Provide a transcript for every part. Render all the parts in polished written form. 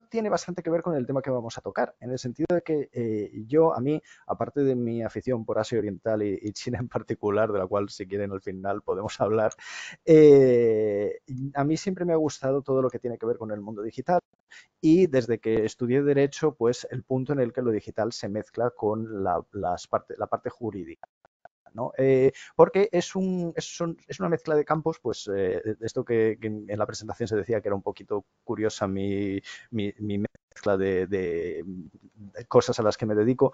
tiene bastante que ver con el tema que vamos a tocar, en el sentido de que a mí, aparte de mi afición por Asia Oriental y China en particular, de la cual si quieren al final podemos hablar, eh, a mí siempre me ha gustado todo lo que tiene que ver con el mundo digital y desde que estudié Derecho, pues el punto en el que lo digital se mezcla con la parte jurídica. ¿No? Porque es una mezcla de campos, pues esto que en la presentación se decía que era un poquito curiosa mi mezcla de cosas a las que me dedico.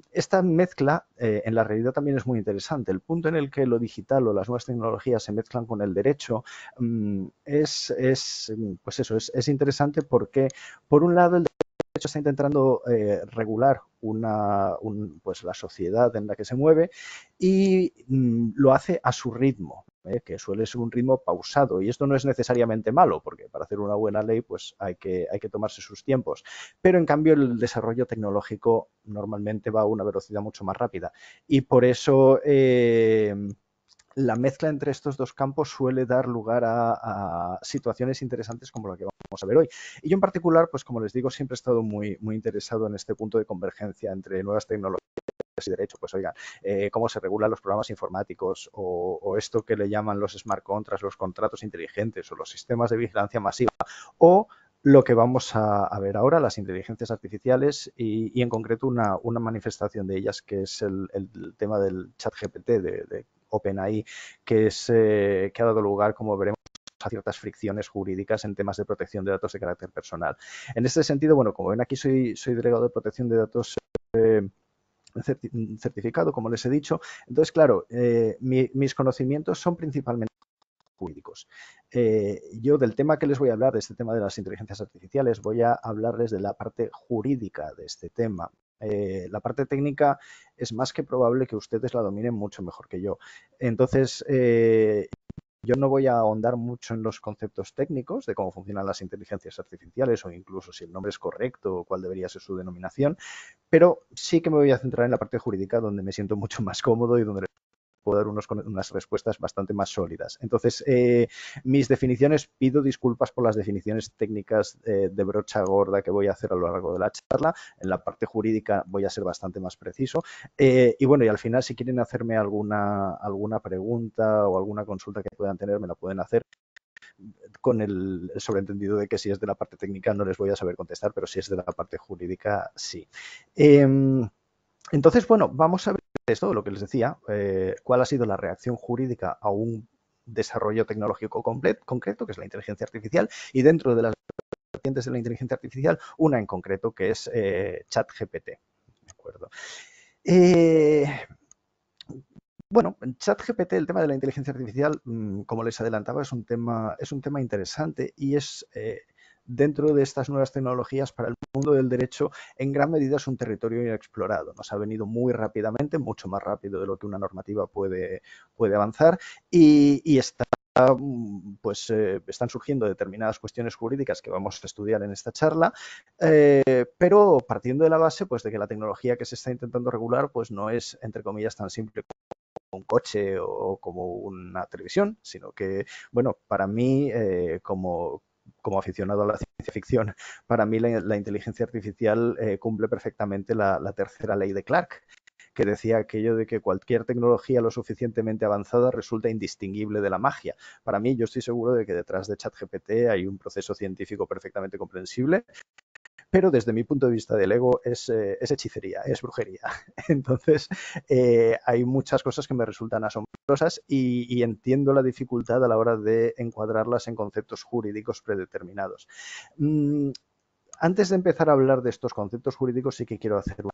Esta mezcla en la realidad también es muy interesante. El punto en el que lo digital o las nuevas tecnologías se mezclan con el derecho pues eso, es interesante porque, por un lado, el derecho está intentando regular pues la sociedad en la que se mueve y lo hace a su ritmo, que suele ser un ritmo pausado. Y esto no es necesariamente malo, porque para hacer una buena ley pues hay que tomarse sus tiempos. Pero en cambio el desarrollo tecnológico normalmente va a una velocidad mucho más rápida. Y por eso la mezcla entre estos dos campos suele dar lugar a situaciones interesantes como la que vamos a ver hoy. Y yo en particular, pues como les digo, siempre he estado muy interesado en este punto de convergencia entre nuevas tecnologías y derecho. Pues oigan, cómo se regulan los programas informáticos o esto que le llaman los smart contracts, los contratos inteligentes o los sistemas de vigilancia masiva o lo que vamos a ver ahora, las inteligencias artificiales y en concreto una manifestación de ellas que es el tema del chat GPT de OpenAI, que ha dado lugar, como veremos, a ciertas fricciones jurídicas en temas de protección de datos de carácter personal. En este sentido, bueno, como ven aquí soy delegado de protección de datos certificado, como les he dicho. Entonces, claro, mis conocimientos son principalmente jurídicos. Yo del tema que les voy a hablar, de este tema de las inteligencias artificiales, voy a hablarles de la parte jurídica de este tema. La parte técnica es más que probable que ustedes la dominen mucho mejor que yo. Entonces, yo no voy a ahondar mucho en los conceptos técnicos de cómo funcionan las inteligencias artificiales o incluso si el nombre es correcto o cuál debería ser su denominación, pero sí que me voy a centrar en la parte jurídica donde me siento mucho más cómodo y donde puedo dar unas respuestas bastante más sólidas. Entonces, mis definiciones, pido disculpas por las definiciones técnicas de brocha gorda que voy a hacer a lo largo de la charla. En la parte jurídica voy a ser bastante más preciso. Y bueno, y al final, si quieren hacerme alguna pregunta o alguna consulta que puedan tener, me la pueden hacer con el sobreentendido de que si es de la parte técnica no les voy a saber contestar, pero si es de la parte jurídica, sí. Entonces, bueno, vamos a ver esto, lo que les decía, cuál ha sido la reacción jurídica a un desarrollo tecnológico concreto, que es la inteligencia artificial, y dentro de las vertientes de la inteligencia artificial, una en concreto, que es ChatGPT. ¿De acuerdo? Bueno, ChatGPT, el tema de la inteligencia artificial, como les adelantaba, es un tema interesante y es dentro de estas nuevas tecnologías para el mundo del derecho, en gran medida es un territorio inexplorado. Nos ha venido muy rápidamente, mucho más rápido de lo que una normativa puede avanzar y está pues están surgiendo determinadas cuestiones jurídicas que vamos a estudiar en esta charla, pero partiendo de la base pues de que la tecnología que se está intentando regular pues no es, entre comillas, tan simple un coche o como una televisión, sino que, bueno, para mí, como aficionado a la ciencia ficción, para mí la inteligencia artificial cumple perfectamente la tercera ley de Clark, que decía aquello de que cualquier tecnología lo suficientemente avanzada resulta indistinguible de la magia. Para mí, yo estoy seguro de que detrás de ChatGPT hay un proceso científico perfectamente comprensible, pero desde mi punto de vista del ego es hechicería, es brujería. Entonces, hay muchas cosas que me resultan asombrosas y entiendo la dificultad a la hora de encuadrarlas en conceptos jurídicos predeterminados. Antes de empezar a hablar de estos conceptos jurídicos, sí que quiero hacer una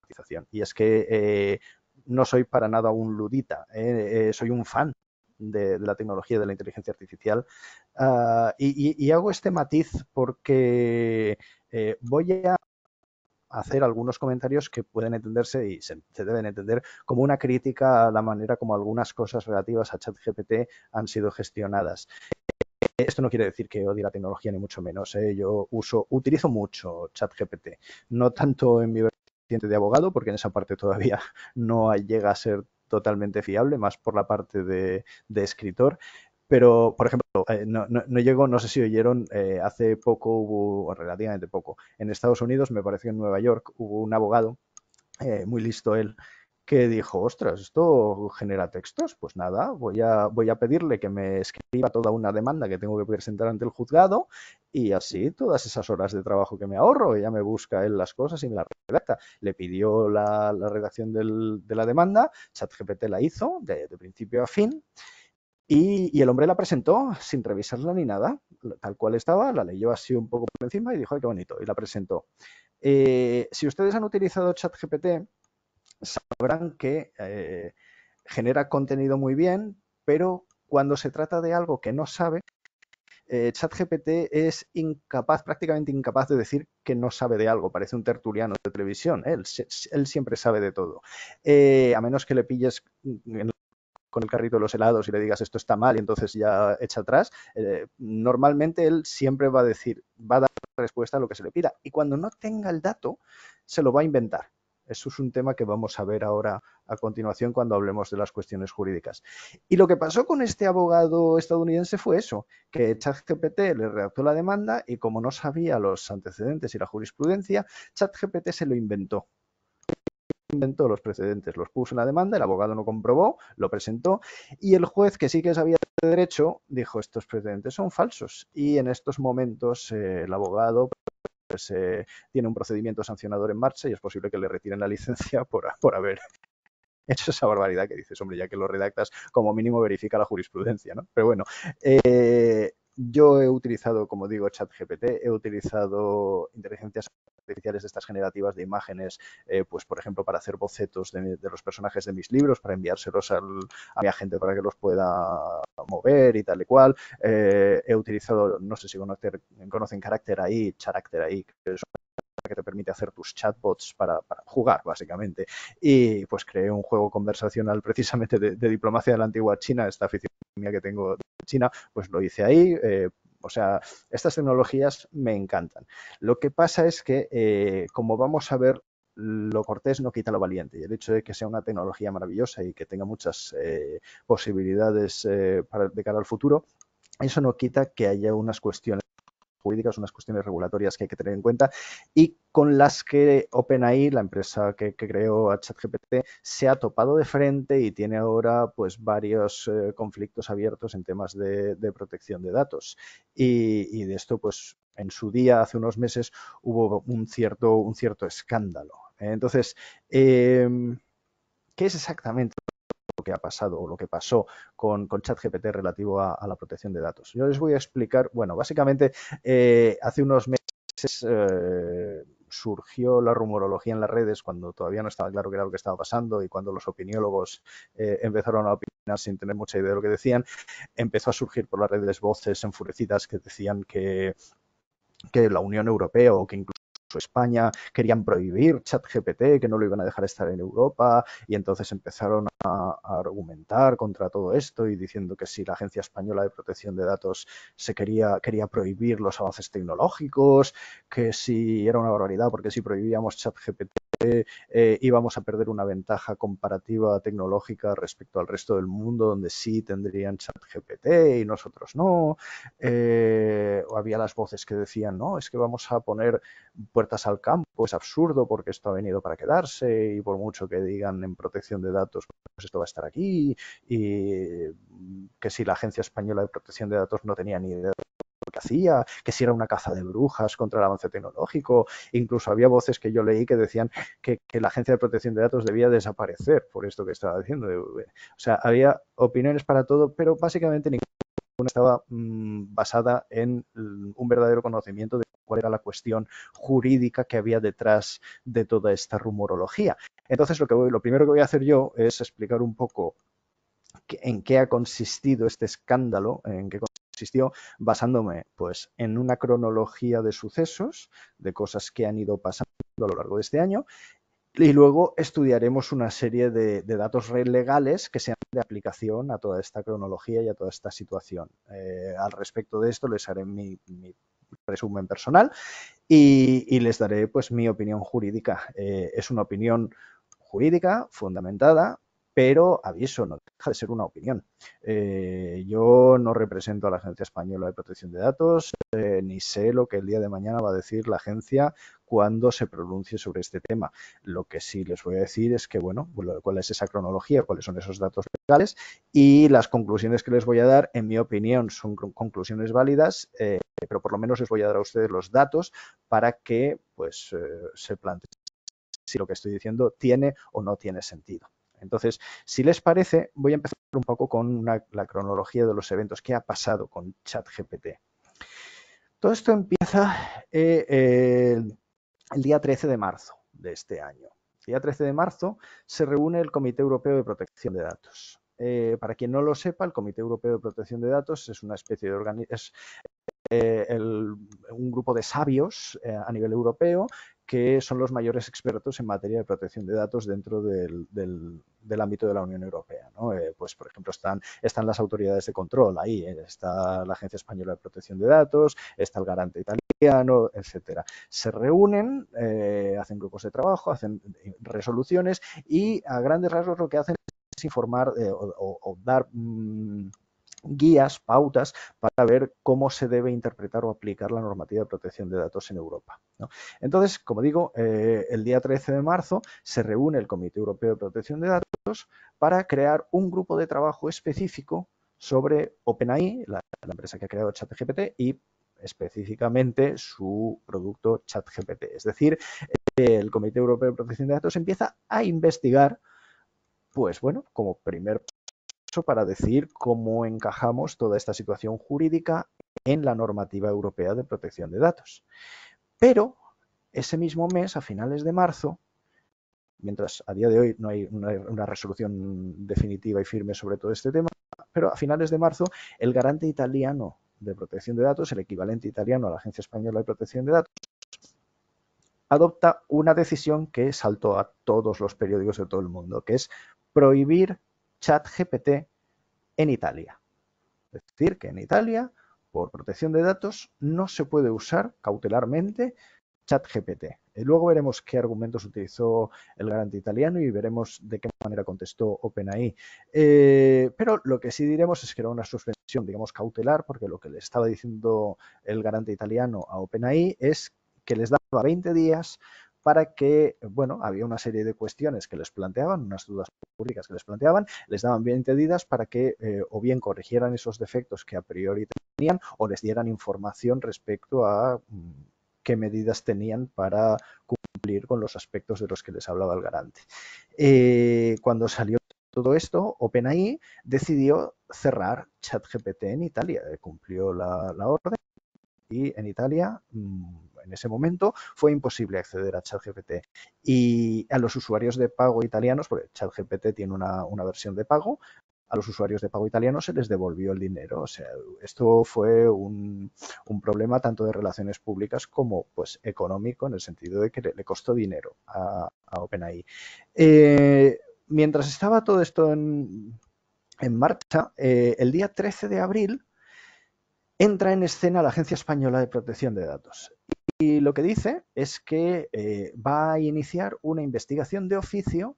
matización, y es que no soy para nada un ludita, soy un fan de la tecnología de la inteligencia artificial y hago este matiz porque voy a hacer algunos comentarios que pueden entenderse y se deben entender como una crítica a la manera como algunas cosas relativas a ChatGPT han sido gestionadas. Esto no quiere decir que odie la tecnología, ni mucho menos. Yo utilizo mucho ChatGPT, no tanto en mi vertiente de abogado, porque en esa parte todavía no llega a ser totalmente fiable, más por la parte de escritor, Pero, por ejemplo, no llegó, no sé si oyeron, hace poco hubo, relativamente poco, en Estados Unidos, me parece que en Nueva York, hubo un abogado, muy listo él, que dijo, ostras, ¿esto genera textos? Pues nada, voy a pedirle que me escriba toda una demanda que tengo que presentar ante el juzgado y así todas esas horas de trabajo que me ahorro, ella me busca él las cosas y me las redacta. Le pidió la redacción de la demanda, ChatGPT la hizo de principio a fin y el hombre la presentó sin revisarla ni nada, tal cual estaba, la leyó así un poco por encima y dijo, ay, qué bonito, y la presentó. Si ustedes han utilizado ChatGPT, sabrán que genera contenido muy bien, pero cuando se trata de algo que no sabe, ChatGPT es incapaz, prácticamente incapaz de decir que no sabe de algo. Parece un tertuliano de televisión. Él siempre sabe de todo. A menos que le pilles con el carrito de los helados y le digas esto está mal y entonces ya echa atrás, normalmente él siempre va a decir, va a dar respuesta a lo que se le pida. Y cuando no tenga el dato, se lo va a inventar. Eso es un tema que vamos a ver ahora a continuación cuando hablemos de las cuestiones jurídicas. Y lo que pasó con este abogado estadounidense fue eso, que ChatGPT le redactó la demanda y como no sabía los antecedentes y la jurisprudencia, ChatGPT se lo inventó los precedentes, los puso en la demanda, el abogado no comprobó, lo presentó y el juez, que sí que sabía de derecho, dijo estos precedentes son falsos y en estos momentos el abogado pues, tiene un procedimiento sancionador en marcha y es posible que le retiren la licencia por haber hecho esa barbaridad que dices, hombre, ya que lo redactas, como mínimo verifica la jurisprudencia, ¿no? Pero bueno, yo he utilizado, como digo, ChatGPT, he utilizado inteligencias artificiales de estas generativas de imágenes, pues por ejemplo, para hacer bocetos de los personajes de mis libros, para enviárselos a mi agente para que los pueda mover y tal y cual. He utilizado, no sé si conocen Character AI, que es que te permite hacer tus chatbots para jugar, básicamente. Y pues creé un juego conversacional precisamente de diplomacia de la antigua China, esta afición que tengo de China, pues lo hice ahí. O sea, estas tecnologías me encantan. Lo que pasa es que, como vamos a ver, lo cortés no quita lo valiente y el hecho de que sea una tecnología maravillosa y que tenga muchas posibilidades de cara al futuro, eso no quita que haya unas cuestiones jurídicas, unas cuestiones regulatorias que hay que tener en cuenta y con las que OpenAI, la empresa que creó a ChatGPT, se ha topado de frente y tiene ahora pues varios conflictos abiertos en temas de protección de datos. Y de esto pues en su día, hace unos meses, hubo un cierto escándalo. Entonces, ¿qué es exactamente lo que ha pasado o lo que pasó con ChatGPT relativo a la protección de datos? Yo les voy a explicar, bueno, básicamente hace unos meses surgió la rumorología en las redes cuando todavía no estaba claro qué era lo que estaba pasando y cuando los opiniólogos empezaron a opinar sin tener mucha idea de lo que decían, empezó a surgir por las redes voces enfurecidas que decían que la Unión Europea o que incluso España querían prohibir ChatGPT, que no lo iban a dejar estar en Europa, y entonces empezaron a argumentar contra todo esto y diciendo que si la Agencia Española de Protección de Datos quería prohibir los avances tecnológicos, que si era una barbaridad porque si prohibíamos ChatGPT íbamos a perder una ventaja comparativa tecnológica respecto al resto del mundo donde sí tendrían ChatGPT y nosotros no. O había las voces que decían, no, es que vamos a poner puertas al campo, es absurdo porque esto ha venido para quedarse y por mucho que digan en protección de datos, pues esto va a estar aquí y que si la Agencia Española de Protección de Datos no tenía ni idea que hacía, que si era una caza de brujas contra el avance tecnológico. Incluso había voces que yo leí que decían que la Agencia de Protección de Datos debía desaparecer por esto que estaba diciendo. O sea, había opiniones para todo, pero básicamente ninguna estaba basada en un verdadero conocimiento de cuál era la cuestión jurídica que había detrás de toda esta rumorología. Entonces, lo primero que voy a hacer yo es explicar un poco en qué ha consistido este escándalo, en qué consistió, basándome pues en una cronología de sucesos, de cosas que han ido pasando a lo largo de este año, y luego estudiaremos una serie de datos legales que sean de aplicación a toda esta cronología y a toda esta situación. Al respecto de esto les haré mi resumen personal y les daré pues mi opinión jurídica. Es una opinión jurídica fundamentada pero aviso, no deja de ser una opinión. Yo no represento a la Agencia Española de Protección de Datos, ni sé lo que el día de mañana va a decir la agencia cuando se pronuncie sobre este tema. Lo que sí les voy a decir es que, bueno, cuál es esa cronología, cuáles son esos datos legales y las conclusiones que les voy a dar, en mi opinión, son conclusiones válidas, pero por lo menos les voy a dar a ustedes los datos para que pues, se planteen si lo que estoy diciendo tiene o no tiene sentido. Entonces, si les parece, voy a empezar un poco con la cronología de los eventos. ¿Qué ha pasado con ChatGPT? Todo esto empieza el día 13 de marzo de este año. El día 13 de marzo se reúne el Comité Europeo de Protección de Datos. Para quien no lo sepa, el Comité Europeo de Protección de Datos es una especie de un grupo de sabios a nivel europeo que son los mayores expertos en materia de protección de datos dentro del ámbito de la Unión Europea, ¿no? Pues, por ejemplo, están las autoridades de control ahí, está la Agencia Española de Protección de Datos, está el Garante Italiano, etcétera. Se reúnen, hacen grupos de trabajo, hacen resoluciones y a grandes rasgos lo que hacen es informar o dar guías, pautas para ver cómo se debe interpretar o aplicar la normativa de protección de datos en Europa, ¿no? Entonces, como digo, el día 13 de marzo se reúne el Comité Europeo de Protección de Datos para crear un grupo de trabajo específico sobre OpenAI, la empresa que ha creado ChatGPT, y específicamente su producto ChatGPT. Es decir, el Comité Europeo de Protección de Datos empieza a investigar, pues bueno, como primer para decir cómo encajamos toda esta situación jurídica en la normativa europea de protección de datos. Pero ese mismo mes, a finales de marzo, mientras a día de hoy no hay una resolución definitiva y firme sobre todo este tema, pero a finales de marzo el Garante Italiano de Protección de Datos, el equivalente italiano a la Agencia Española de Protección de Datos, adopta una decisión que saltó a todos los periódicos de todo el mundo, que es prohibir ChatGPT en Italia. Es decir, que en Italia, por protección de datos, no se puede usar cautelarmente ChatGPT. Luego veremos qué argumentos utilizó el garante italiano y veremos de qué manera contestó OpenAI. Pero lo que sí diremos es que era una suspensión, digamos, cautelar, porque lo que le estaba diciendo el garante italiano a OpenAI es que les daba 20 días para que, bueno, había una serie de cuestiones que les planteaban, unas dudas jurídicas que les planteaban, les daban 20 días para que o bien corrigieran esos defectos que a priori tenían o les dieran información respecto a qué medidas tenían para cumplir con los aspectos de los que les hablaba el garante. Cuando salió todo esto, OpenAI decidió cerrar ChatGPT en Italia, cumplió la orden y en Italia, en ese momento, fue imposible acceder a ChatGPT. Y a los usuarios de pago italianos, porque ChatGPT tiene una versión de pago, a los usuarios de pago italianos se les devolvió el dinero. O sea, esto fue un problema tanto de relaciones públicas como pues económico, en el sentido de que le costó dinero a OpenAI. Mientras estaba todo esto en marcha, el día 13 de abril entra en escena la Agencia Española de Protección de Datos. Y lo que dice es que va a iniciar una investigación de oficio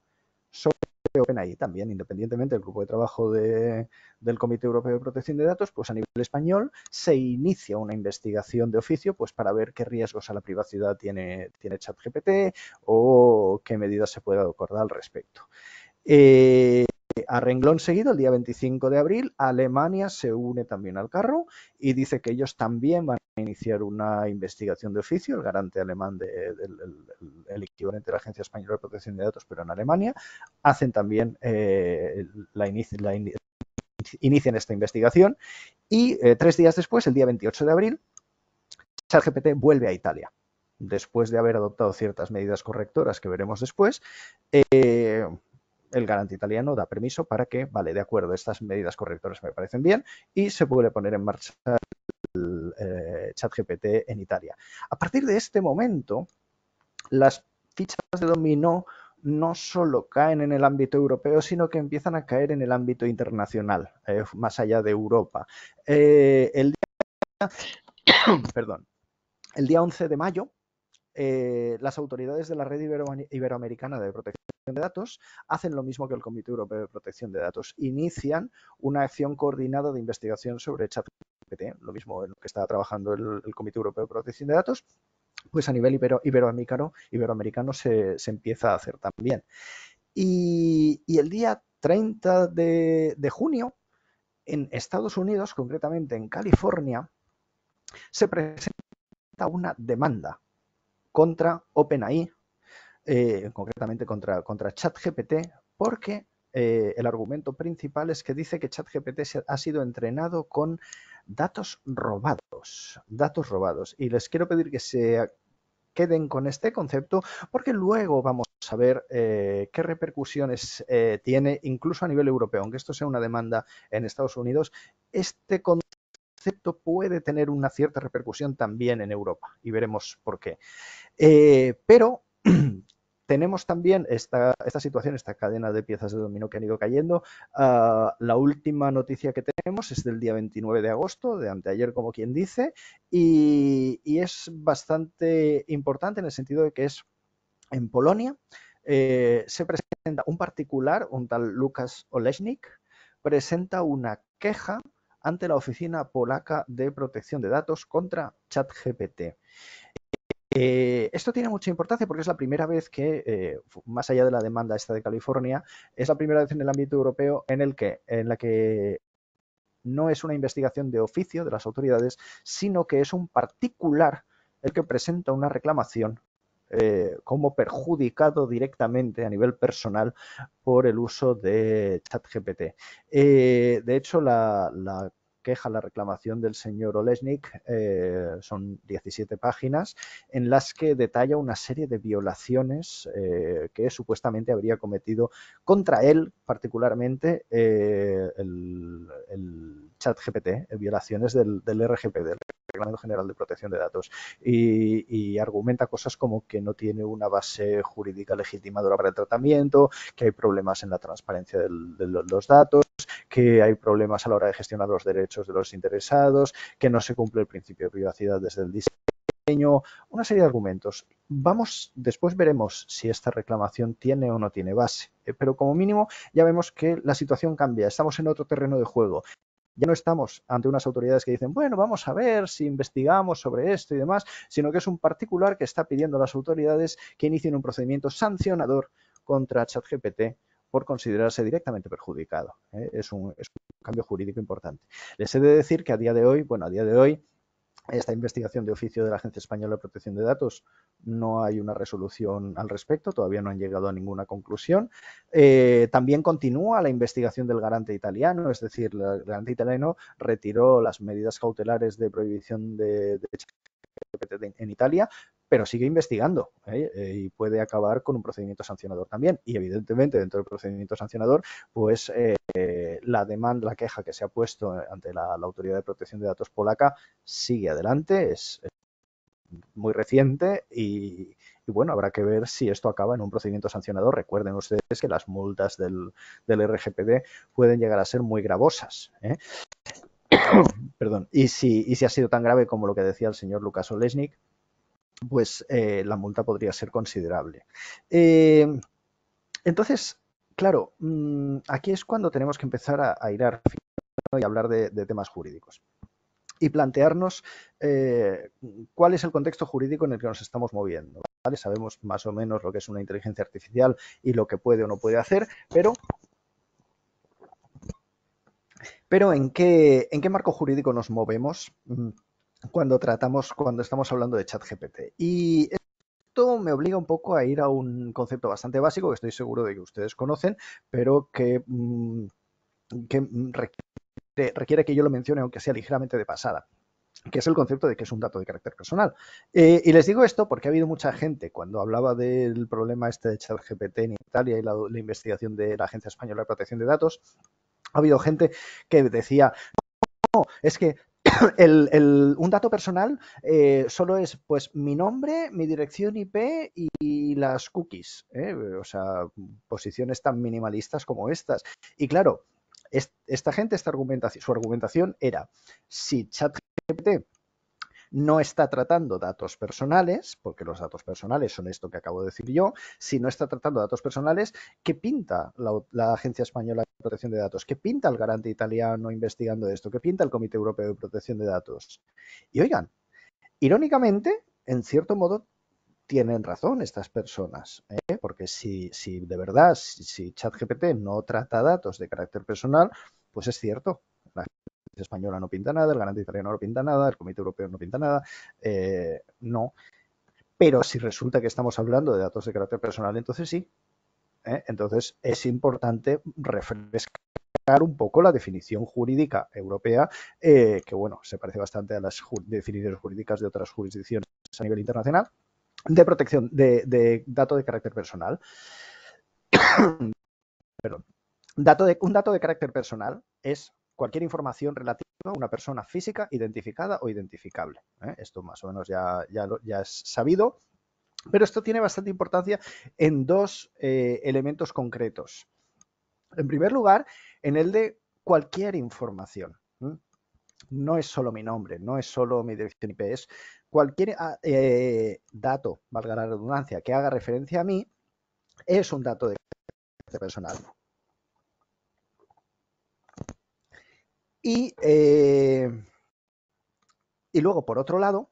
sobre OpenAI también, independientemente del grupo de trabajo del Comité Europeo de Protección de Datos, pues a nivel español se inicia una investigación de oficio pues para ver qué riesgos a la privacidad tiene ChatGPT o qué medidas se puede acordar al respecto. A renglón seguido, el día 25 de abril, Alemania se une también al carro y dice que ellos también van a iniciar una investigación de oficio, el garante alemán, el equivalente de la Agencia Española de Protección de Datos, pero en Alemania, hacen también inician esta investigación y 3 días después, el día 28 de abril, ChatGPT vuelve a Italia. Después de haber adoptado ciertas medidas correctoras que veremos después, el garante italiano da permiso para que, vale, de acuerdo, estas medidas correctoras me parecen bien y se puede poner en marcha el ChatGPT en Italia. A partir de este momento, las fichas de dominó no solo caen en el ámbito europeo, sino que empiezan a caer en el ámbito internacional, más allá de Europa. El día 11 de mayo, las autoridades de la red iberoamericana de protección de datos hacen lo mismo que el Comité Europeo de Protección de Datos. Inician una acción coordinada de investigación sobre ChatGPT, lo mismo en lo que está trabajando el Comité Europeo de Protección de Datos, pues a nivel iberoamericano se empieza a hacer también. Y el día 30 de junio, en Estados Unidos, concretamente en California, se presenta una demanda contra OpenAI, concretamente contra ChatGPT, porque el argumento principal es que dice que ChatGPT ha sido entrenado con datos robados. Y les quiero pedir que se queden con este concepto porque luego vamos a ver qué repercusiones tiene incluso a nivel europeo. Aunque esto sea una demanda en Estados Unidos, este concepto puede tener una cierta repercusión también en Europa y veremos por qué. Pero tenemos también esta situación, esta cadena de piezas de dominó que han ido cayendo. La última noticia que tenemos es del día 29 de agosto, de anteayer, como quien dice, y es bastante importante en el sentido de que es en Polonia. Se presenta un particular, un tal Lukas Oleśnik, presenta una queja ante la Oficina Polaca de Protección de Datos contra ChatGPT. Esto tiene mucha importancia porque es la primera vez que, más allá de la demanda esta de California, es la primera vez en el ámbito europeo en la que no es una investigación de oficio de las autoridades, sino que es un particular el que presenta una reclamación como perjudicado directamente a nivel personal por el uso de ChatGPT. De hecho, la queja, la reclamación del señor Oleśnik son 17 páginas en las que detalla una serie de violaciones que supuestamente habría cometido contra él particularmente el ChatGPT, violaciones del RGPD, del Reglamento General de Protección de Datos, y argumenta cosas como que no tiene una base jurídica legitimadora para el tratamiento, que hay problemas en la transparencia de los datos, que hay problemas a la hora de gestionar los derechos de los interesados, que no se cumple el principio de privacidad desde el diseño, una serie de argumentos. Después veremos si esta reclamación tiene o no tiene base, pero como mínimo ya vemos que la situación cambia, estamos en otro terreno de juego. Ya no estamos ante unas autoridades que dicen, bueno, vamos a ver si investigamos sobre esto y demás, sino que es un particular que está pidiendo a las autoridades que inicien un procedimiento sancionador contra ChatGPT por considerarse directamente perjudicado. Es un cambio jurídico importante. Les he de decir que a día de hoy, esta investigación de oficio de la Agencia Española de Protección de Datos no hay una resolución al respecto, todavía no han llegado a ninguna conclusión. También continúa la investigación del garante italiano, es decir, el garante italiano retiró las medidas cautelares de prohibición de en Italia, pero sigue investigando y puede acabar con un procedimiento sancionador también. Y evidentemente dentro del procedimiento sancionador, pues la demanda, la queja que se ha puesto ante la Autoridad de Protección de Datos polaca sigue adelante, es muy reciente y bueno, habrá que ver si esto acaba en un procedimiento sancionador. Recuerden ustedes que las multas del RGPD pueden llegar a ser muy gravosas. Perdón. Y si ha sido tan grave como lo que decía el señor Lukas Oleśnik, pues la multa podría ser considerable. Entonces, claro, aquí es cuando tenemos que empezar a hilar fino y hablar de temas jurídicos y plantearnos cuál es el contexto jurídico en el que nos estamos moviendo. ¿Vale? Sabemos más o menos lo que es una inteligencia artificial y lo que puede o no puede hacer, pero ¿en qué marco jurídico nos movemos cuando estamos hablando de ChatGPT? Y esto me obliga un poco a ir a un concepto bastante básico que estoy seguro de que ustedes conocen, pero que requiere que yo lo mencione aunque sea ligeramente de pasada, que es el concepto de que es un dato de carácter personal. Y les digo esto porque ha habido mucha gente, cuando hablaba del problema este de ChatGPT en Italia y la investigación de la Agencia Española de Protección de Datos, ha habido gente que decía, no, es que un dato personal solo es pues mi nombre, mi dirección IP y las cookies, o sea, posiciones tan minimalistas como estas. Y claro, esta gente, su argumentación era, si ChatGPT no está tratando datos personales, porque los datos personales son esto que acabo de decir yo, si no está tratando datos personales, ¿qué pinta la Agencia Española de Protección de Datos? ¿Qué pinta el garante italiano investigando esto? ¿Qué pinta el Comité Europeo de Protección de Datos? Y oigan, irónicamente, en cierto modo, tienen razón estas personas, porque si de verdad, si ChatGPT no trata datos de carácter personal, pues es cierto, la Agencia Española no pinta nada, el garante italiano no pinta nada, el Comité Europeo no pinta nada, no. Pero si resulta que estamos hablando de datos de carácter personal, entonces sí. Entonces es importante refrescar un poco la definición jurídica europea, que bueno, se parece bastante a las definiciones jurídicas de otras jurisdicciones a nivel internacional, de protección de datos de carácter personal. Perdón. Un dato de carácter personal es cualquier información relativa a una persona física identificada o identificable. Esto más o menos ya es sabido, pero esto tiene bastante importancia en dos elementos concretos. En primer lugar, en el de cualquier información. No es solo mi nombre, no es solo mi dirección IP, es cualquier dato, valga la redundancia, que haga referencia a mí, es un dato de carácter personal. Y luego, por otro lado,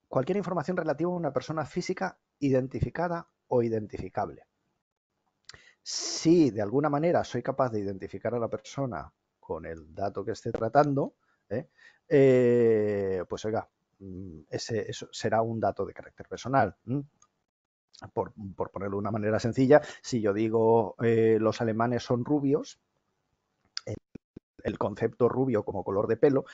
cualquier información relativa a una persona física identificada o identificable. Si de alguna manera soy capaz de identificar a la persona con el dato que esté tratando, pues oiga, eso será un dato de carácter personal. Por ponerlo de una manera sencilla, si yo digo los alemanes son rubios, el concepto rubio como color de pelo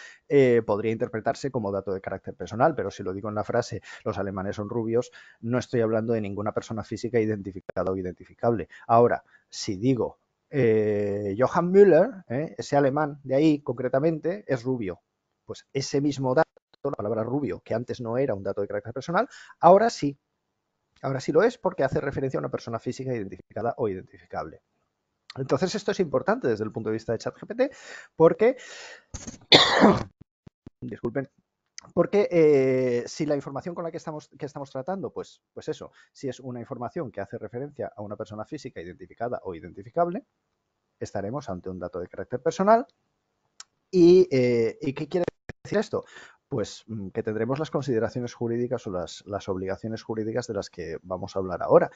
podría interpretarse como dato de carácter personal, pero si lo digo en la frase los alemanes son rubios, no estoy hablando de ninguna persona física identificada o identificable. Ahora, si digo Johann Müller, ese alemán de ahí concretamente, es rubio, pues ese mismo dato, la palabra rubio, que antes no era un dato de carácter personal, ahora sí lo es porque hace referencia a una persona física identificada o identificable. Entonces esto es importante desde el punto de vista de ChatGPT porque, disculpen, porque si la información con la que estamos tratando, pues eso, si es una información que hace referencia a una persona física identificada o identificable, estaremos ante un dato de carácter personal. ¿Y qué quiere decir esto? Pues que tendremos las consideraciones jurídicas o las obligaciones jurídicas de las que vamos a hablar ahora.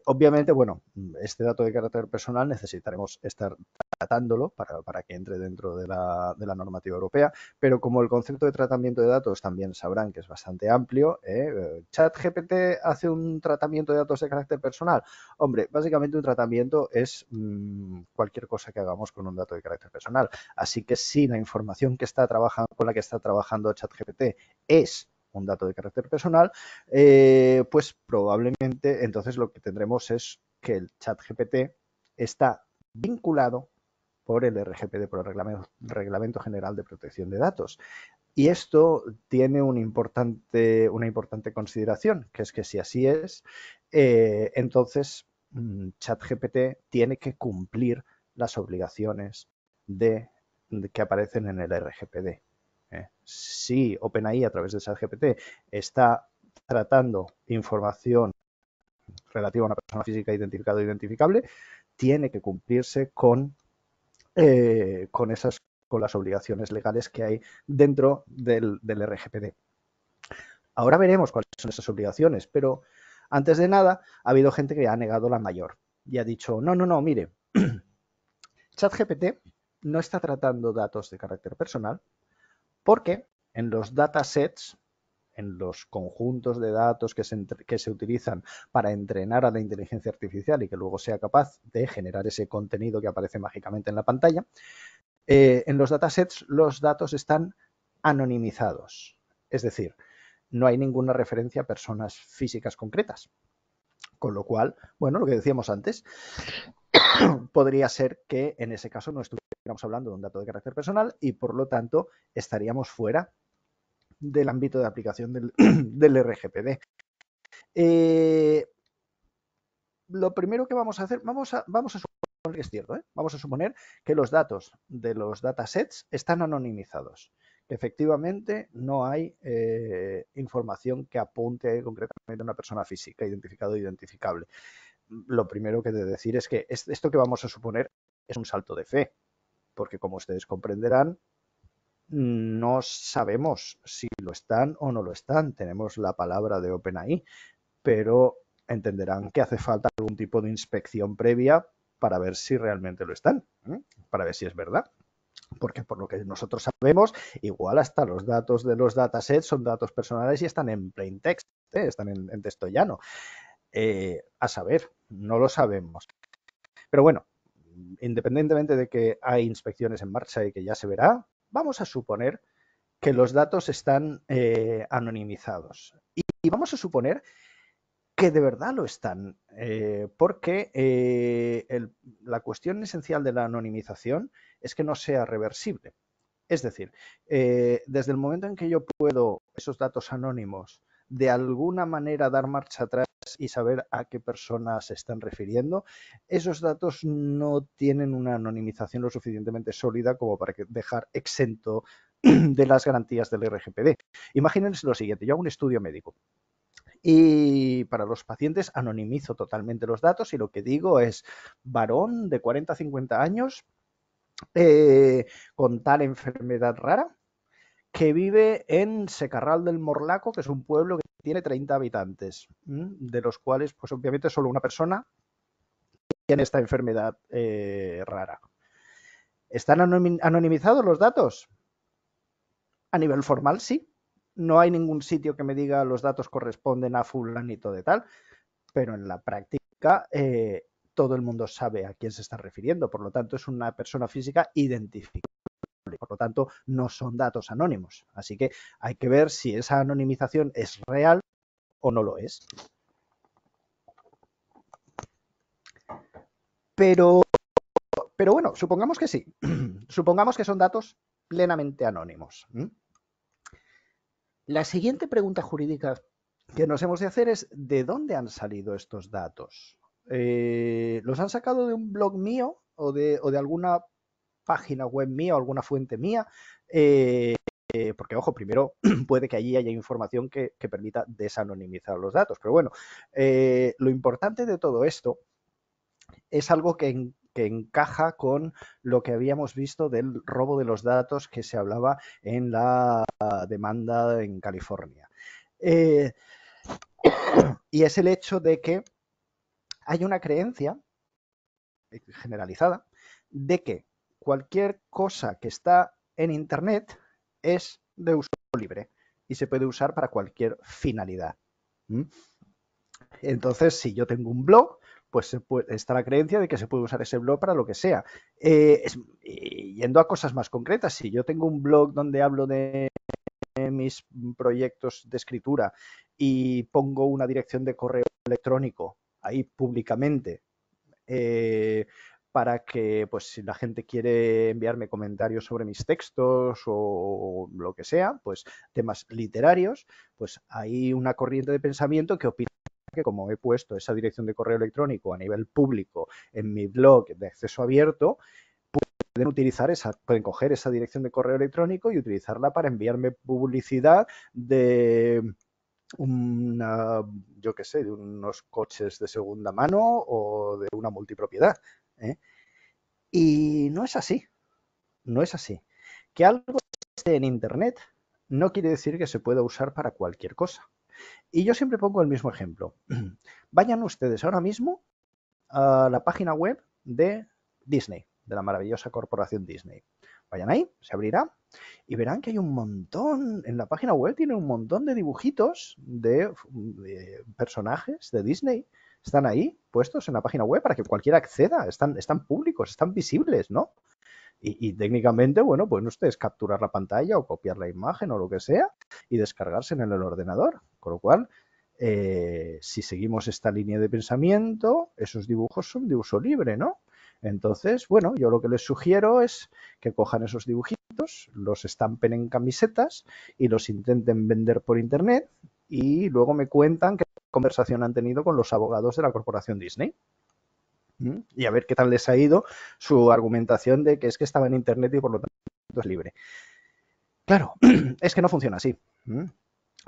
Obviamente, bueno, este dato de carácter personal necesitaremos estar tratándolo para que entre dentro de la normativa europea, pero como el concepto de tratamiento de datos también sabrán que es bastante amplio, ¿ChatGPT hace un tratamiento de datos de carácter personal? Hombre, básicamente un tratamiento es cualquier cosa que hagamos con un dato de carácter personal. Así que si la información que con la que está trabajando ChatGPT es un dato de carácter personal, pues probablemente entonces lo que tendremos es que el ChatGPT está vinculado por el RGPD, por el Reglamento General de Protección de Datos. Y esto tiene una importante consideración, que es que si así es, entonces ChatGPT tiene que cumplir las obligaciones que aparecen en el RGPD. Si OpenAI a través de ChatGPT está tratando información relativa a una persona física identificada o identificable, tiene que cumplirse con las obligaciones legales que hay dentro del RGPD. Ahora veremos cuáles son esas obligaciones, pero antes de nada ha habido gente que ha negado la mayor y ha dicho, no, mire, ChatGPT no está tratando datos de carácter personal porque en los datasets, en los conjuntos de datos que se utilizan para entrenar a la inteligencia artificial y que luego sea capaz de generar ese contenido que aparece mágicamente en la pantalla, en los datasets los datos están anonimizados. Es decir, no hay ninguna referencia a personas físicas concretas. Con lo cual, bueno, lo que decíamos antes, podría ser que en ese caso no estuviéramos hablando de un dato de carácter personal y por lo tanto estaríamos fuera del ámbito de aplicación del RGPD. Lo primero que vamos a hacer, vamos a suponer que es cierto, vamos a suponer que los datos de los datasets están anonimizados. que efectivamente no hay información que apunte concretamente a una persona física, identificada o identificable. Lo primero que he de decir es que esto que vamos a suponer es un salto de fe, porque como ustedes comprenderán, no sabemos si lo están o no lo están. Tenemos la palabra de OpenAI, pero entenderán que hace falta algún tipo de inspección previa para ver si realmente lo están, para ver si es verdad. Porque por lo que nosotros sabemos, igual hasta los datos de los datasets son datos personales y están en plain text, están en texto llano. A saber, no lo sabemos. Pero bueno, independientemente de que hay inspecciones en marcha y que ya se verá, vamos a suponer que los datos están anonimizados. Y vamos a suponer que de verdad lo están, porque la cuestión esencial de la anonimización es que no sea reversible. Es decir, desde el momento en que yo puedo esos datos anónimos de alguna manera dar marcha atrás y saber a qué personas se están refiriendo, esos datos no tienen una anonimización lo suficientemente sólida como para dejar exento de las garantías del RGPD. Imagínense lo siguiente, yo hago un estudio médico y para los pacientes anonimizo totalmente los datos y lo que digo es varón de 40 a 50 años con tal enfermedad rara que vive en Secarral del Morlaco, que es un pueblo que tiene 30 habitantes, de los cuales pues obviamente solo una persona tiene esta enfermedad rara. ¿Están anonimizados los datos? A nivel formal, sí. No hay ningún sitio que me diga los datos corresponden a fulanito de tal, pero en la práctica todo el mundo sabe a quién se está refiriendo. Por lo tanto, es una persona física identificable. Por lo tanto, no son datos anónimos. Así que hay que ver si esa anonimización es real o no lo es. Pero bueno, supongamos que sí. Supongamos que son datos plenamente anónimos. La siguiente pregunta jurídica que nos hemos de hacer es ¿de dónde han salido estos datos? ¿Los han sacado de un blog mío o de alguna página web mía o alguna fuente mía? Porque, ojo, primero puede que allí haya información que permita desanonimizar los datos. Pero bueno, lo importante de todo esto es algo que encaja con lo que habíamos visto del robo de los datos que se hablaba en la demanda en California. Y es el hecho de que hay una creencia generalizada de que cualquier cosa que está en Internet es de uso libre y se puede usar para cualquier finalidad. Entonces, si yo tengo un blog, pues está la creencia de que se puede usar ese blog para lo que sea. Yendo a cosas más concretas, si yo tengo un blog donde hablo de mis proyectos de escritura y pongo una dirección de correo electrónico ahí públicamente para que, pues, si la gente quiere enviarme comentarios sobre mis textos o lo que sea, pues temas literarios, pues hay una corriente de pensamiento que opina que como he puesto esa dirección de correo electrónico a nivel público en mi blog de acceso abierto, pueden coger esa dirección de correo electrónico y utilizarla para enviarme publicidad de yo qué sé, de unos coches de segunda mano o de una multipropiedad. Y no es así, no es así. Que algo esté en Internet no quiere decir que se pueda usar para cualquier cosa. Y yo siempre pongo el mismo ejemplo. Vayan ustedes ahora mismo a la página web de Disney, de la maravillosa corporación Disney. Vayan ahí, se abrirá y verán que hay un montón, en la página web tiene un montón de dibujitos de personajes de Disney. Están ahí puestos en la página web para que cualquiera acceda, están públicos, están visibles, ¿no? Y técnicamente, bueno, pueden ustedes capturar la pantalla o copiar la imagen o lo que sea y descargarse en el ordenador. Con lo cual, si seguimos esta línea de pensamiento, esos dibujos son de uso libre, ¿no? Entonces, bueno, yo lo que les sugiero es que cojan esos dibujitos, los estampen en camisetas y los intenten vender por internet y luego me cuentan qué conversación han tenido con los abogados de la corporación Disney. Y a ver qué tal les ha ido su argumentación de que es que estaba en internet y por lo tanto es libre. Claro, es que no funciona así.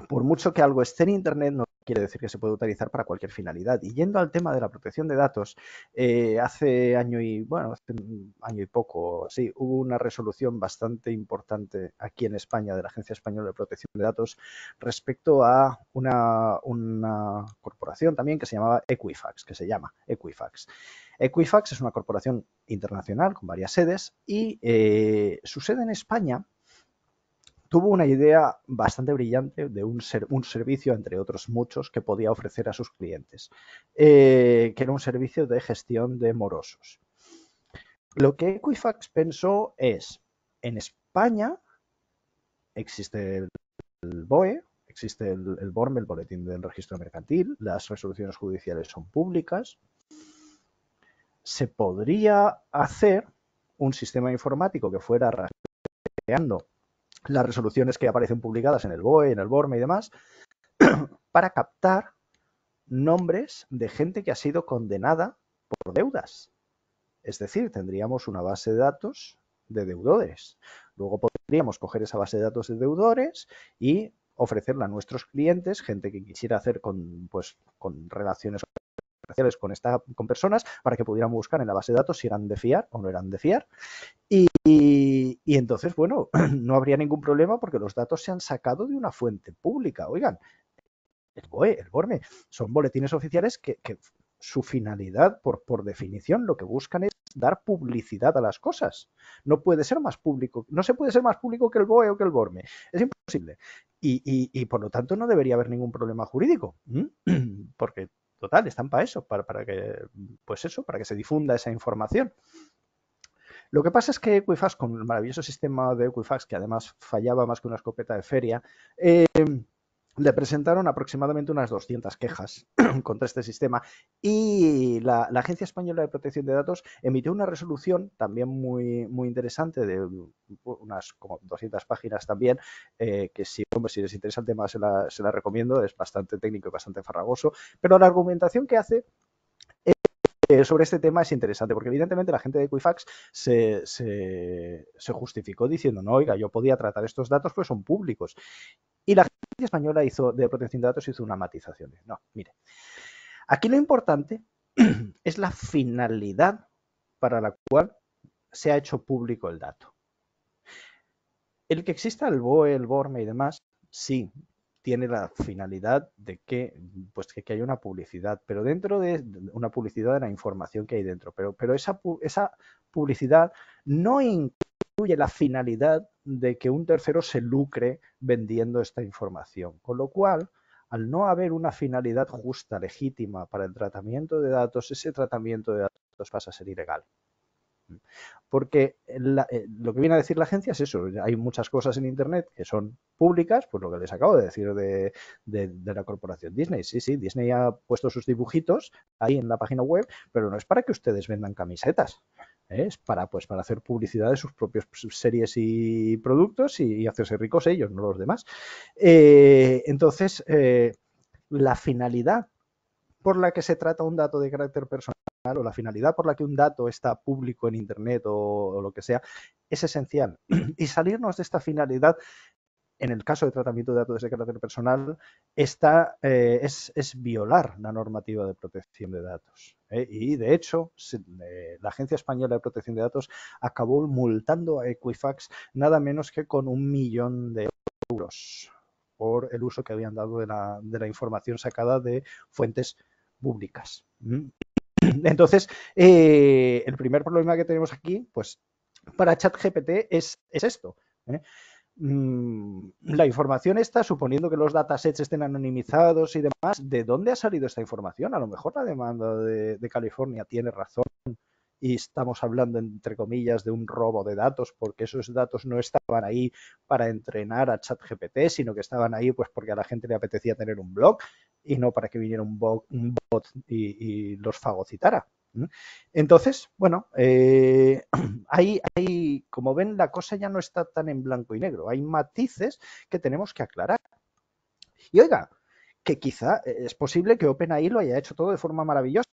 Por mucho que algo esté en Internet, no quiere decir que se pueda utilizar para cualquier finalidad. Y yendo al tema de la protección de datos, hace un año y poco, sí, hubo una resolución bastante importante aquí en España de la Agencia Española de Protección de Datos respecto a una corporación también que se llamaba Equifax, que se llama Equifax. Equifax es una corporación internacional con varias sedes y su sede en España tuvo una idea bastante brillante de un servicio, entre otros muchos, que podía ofrecer a sus clientes, que era un servicio de gestión de morosos. Lo que Equifax pensó es, en España existe el BOE, existe el BORME, el Boletín del Registro Mercantil, las resoluciones judiciales son públicas, se podría hacer un sistema informático que fuera rastreando las resoluciones que aparecen publicadas en el BOE, en el BORME y demás, para captar nombres de gente que ha sido condenada por deudas. Es decir, tendríamos una base de datos de deudores. Luego podríamos coger esa base de datos de deudores y ofrecerla a nuestros clientes, gente que quisiera hacer con relaciones comerciales con personas, para que pudieran buscar en la base de datos si eran de fiar o no eran de fiar. Y entonces, bueno, no habría ningún problema porque los datos se han sacado de una fuente pública. Oigan, el BOE, el BORME, son boletines oficiales que su finalidad, por definición, lo que buscan es dar publicidad a las cosas. No puede ser más público, no se puede ser más público que el BOE o que el BORME. Es imposible. Y por lo tanto no debería haber ningún problema jurídico. Porque, total, están para eso, para que se difunda esa información. Lo que pasa es que Equifax, con el maravilloso sistema de Equifax, que además fallaba más que una escopeta de feria, le presentaron aproximadamente unas 200 quejas contra este sistema y la Agencia Española de Protección de Datos emitió una resolución también muy, muy interesante de unas como 200 páginas también, que hombre, si les interesa el tema se la recomiendo, es bastante técnico y bastante farragoso, pero la argumentación que hace sobre este tema es interesante, porque evidentemente la gente de Equifax se justificó diciendo, no, oiga, yo podía tratar estos datos, pues son públicos. Y la Agencia Española de Protección de Datos hizo una matización. No, mire, aquí lo importante es la finalidad para la cual se ha hecho público el dato. El que exista el BOE, el BORME y demás, sí, tiene la finalidad de que haya una publicidad, pero dentro de una publicidad de la información que hay dentro, pero esa publicidad no incluye la finalidad de que un tercero se lucre vendiendo esta información, con lo cual, al no haber una finalidad justa, legítima para el tratamiento de datos, ese tratamiento de datos pasa a ser ilegal. Porque lo que viene a decir la agencia es eso, hay muchas cosas en Internet que son públicas, pues lo que les acabo de decir de la corporación Disney. Sí, sí, Disney ha puesto sus dibujitos ahí en la página web, pero no es para que ustedes vendan camisetas. Es para hacer publicidad de sus propias series y productos y hacerse ricos ellos, no los demás. La finalidad por la que se trata un dato de carácter personal o la finalidad por la que un dato está público en Internet o lo que sea, es esencial. Y salirnos de esta finalidad, en el caso de tratamiento de datos de carácter personal, es violar la normativa de protección de datos. Y de hecho, la Agencia Española de Protección de Datos acabó multando a Equifax nada menos que con 1.000.000 de euros por el uso que habían dado de la información sacada de fuentes públicas. Entonces, el primer problema que tenemos aquí, pues para ChatGPT es esto. La información está, suponiendo que los datasets estén anonimizados y demás, ¿de dónde ha salido esta información? A lo mejor la demanda de California tiene razón y estamos hablando, entre comillas, de un robo de datos, porque esos datos no estaban ahí para entrenar a ChatGPT, sino que estaban ahí pues porque a la gente le apetecía tener un blog y no para que viniera un bot y los fagocitara. Entonces, bueno, como ven, la cosa ya no está tan en blanco y negro. Hay matices que tenemos que aclarar. Y oiga, que quizá es posible que OpenAI lo haya hecho todo de forma maravillosa,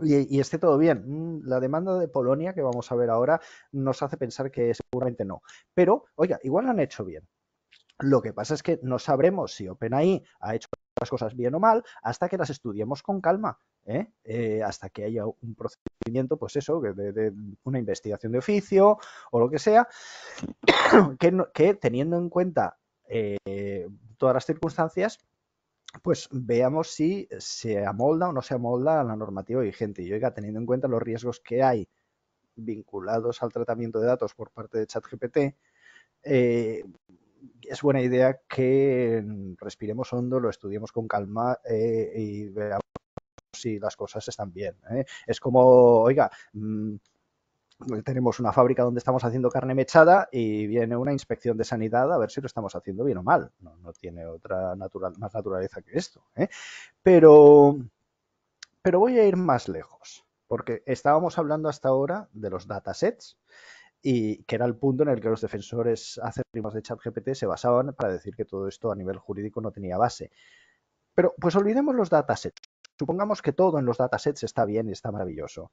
y esté todo bien. La demanda de Polonia que vamos a ver ahora nos hace pensar que seguramente no. Pero, oiga, igual lo han hecho bien. Lo que pasa es que no sabremos si OpenAI ha hecho las cosas bien o mal hasta que las estudiemos con calma, hasta que haya un procedimiento, pues eso, de una investigación de oficio o lo que sea, que teniendo en cuenta todas las circunstancias, pues veamos si se amolda o no se amolda a la normativa vigente. Y oiga, teniendo en cuenta los riesgos que hay vinculados al tratamiento de datos por parte de ChatGPT, eh, es buena idea que respiremos hondo, lo estudiemos con calma y veamos si las cosas están bien. Es como, oiga, tenemos una fábrica donde estamos haciendo carne mechada y viene una inspección de sanidad a ver si lo estamos haciendo bien o mal. No tiene otra más naturaleza que esto. Pero, pero voy a ir más lejos, porque estábamos hablando hasta ahora de los datasets y que era el punto en el que los defensores acérrimos de ChatGPT se basaban para decir que todo esto a nivel jurídico no tenía base. Pero pues olvidemos los datasets. Supongamos que todo en los datasets está bien y está maravilloso.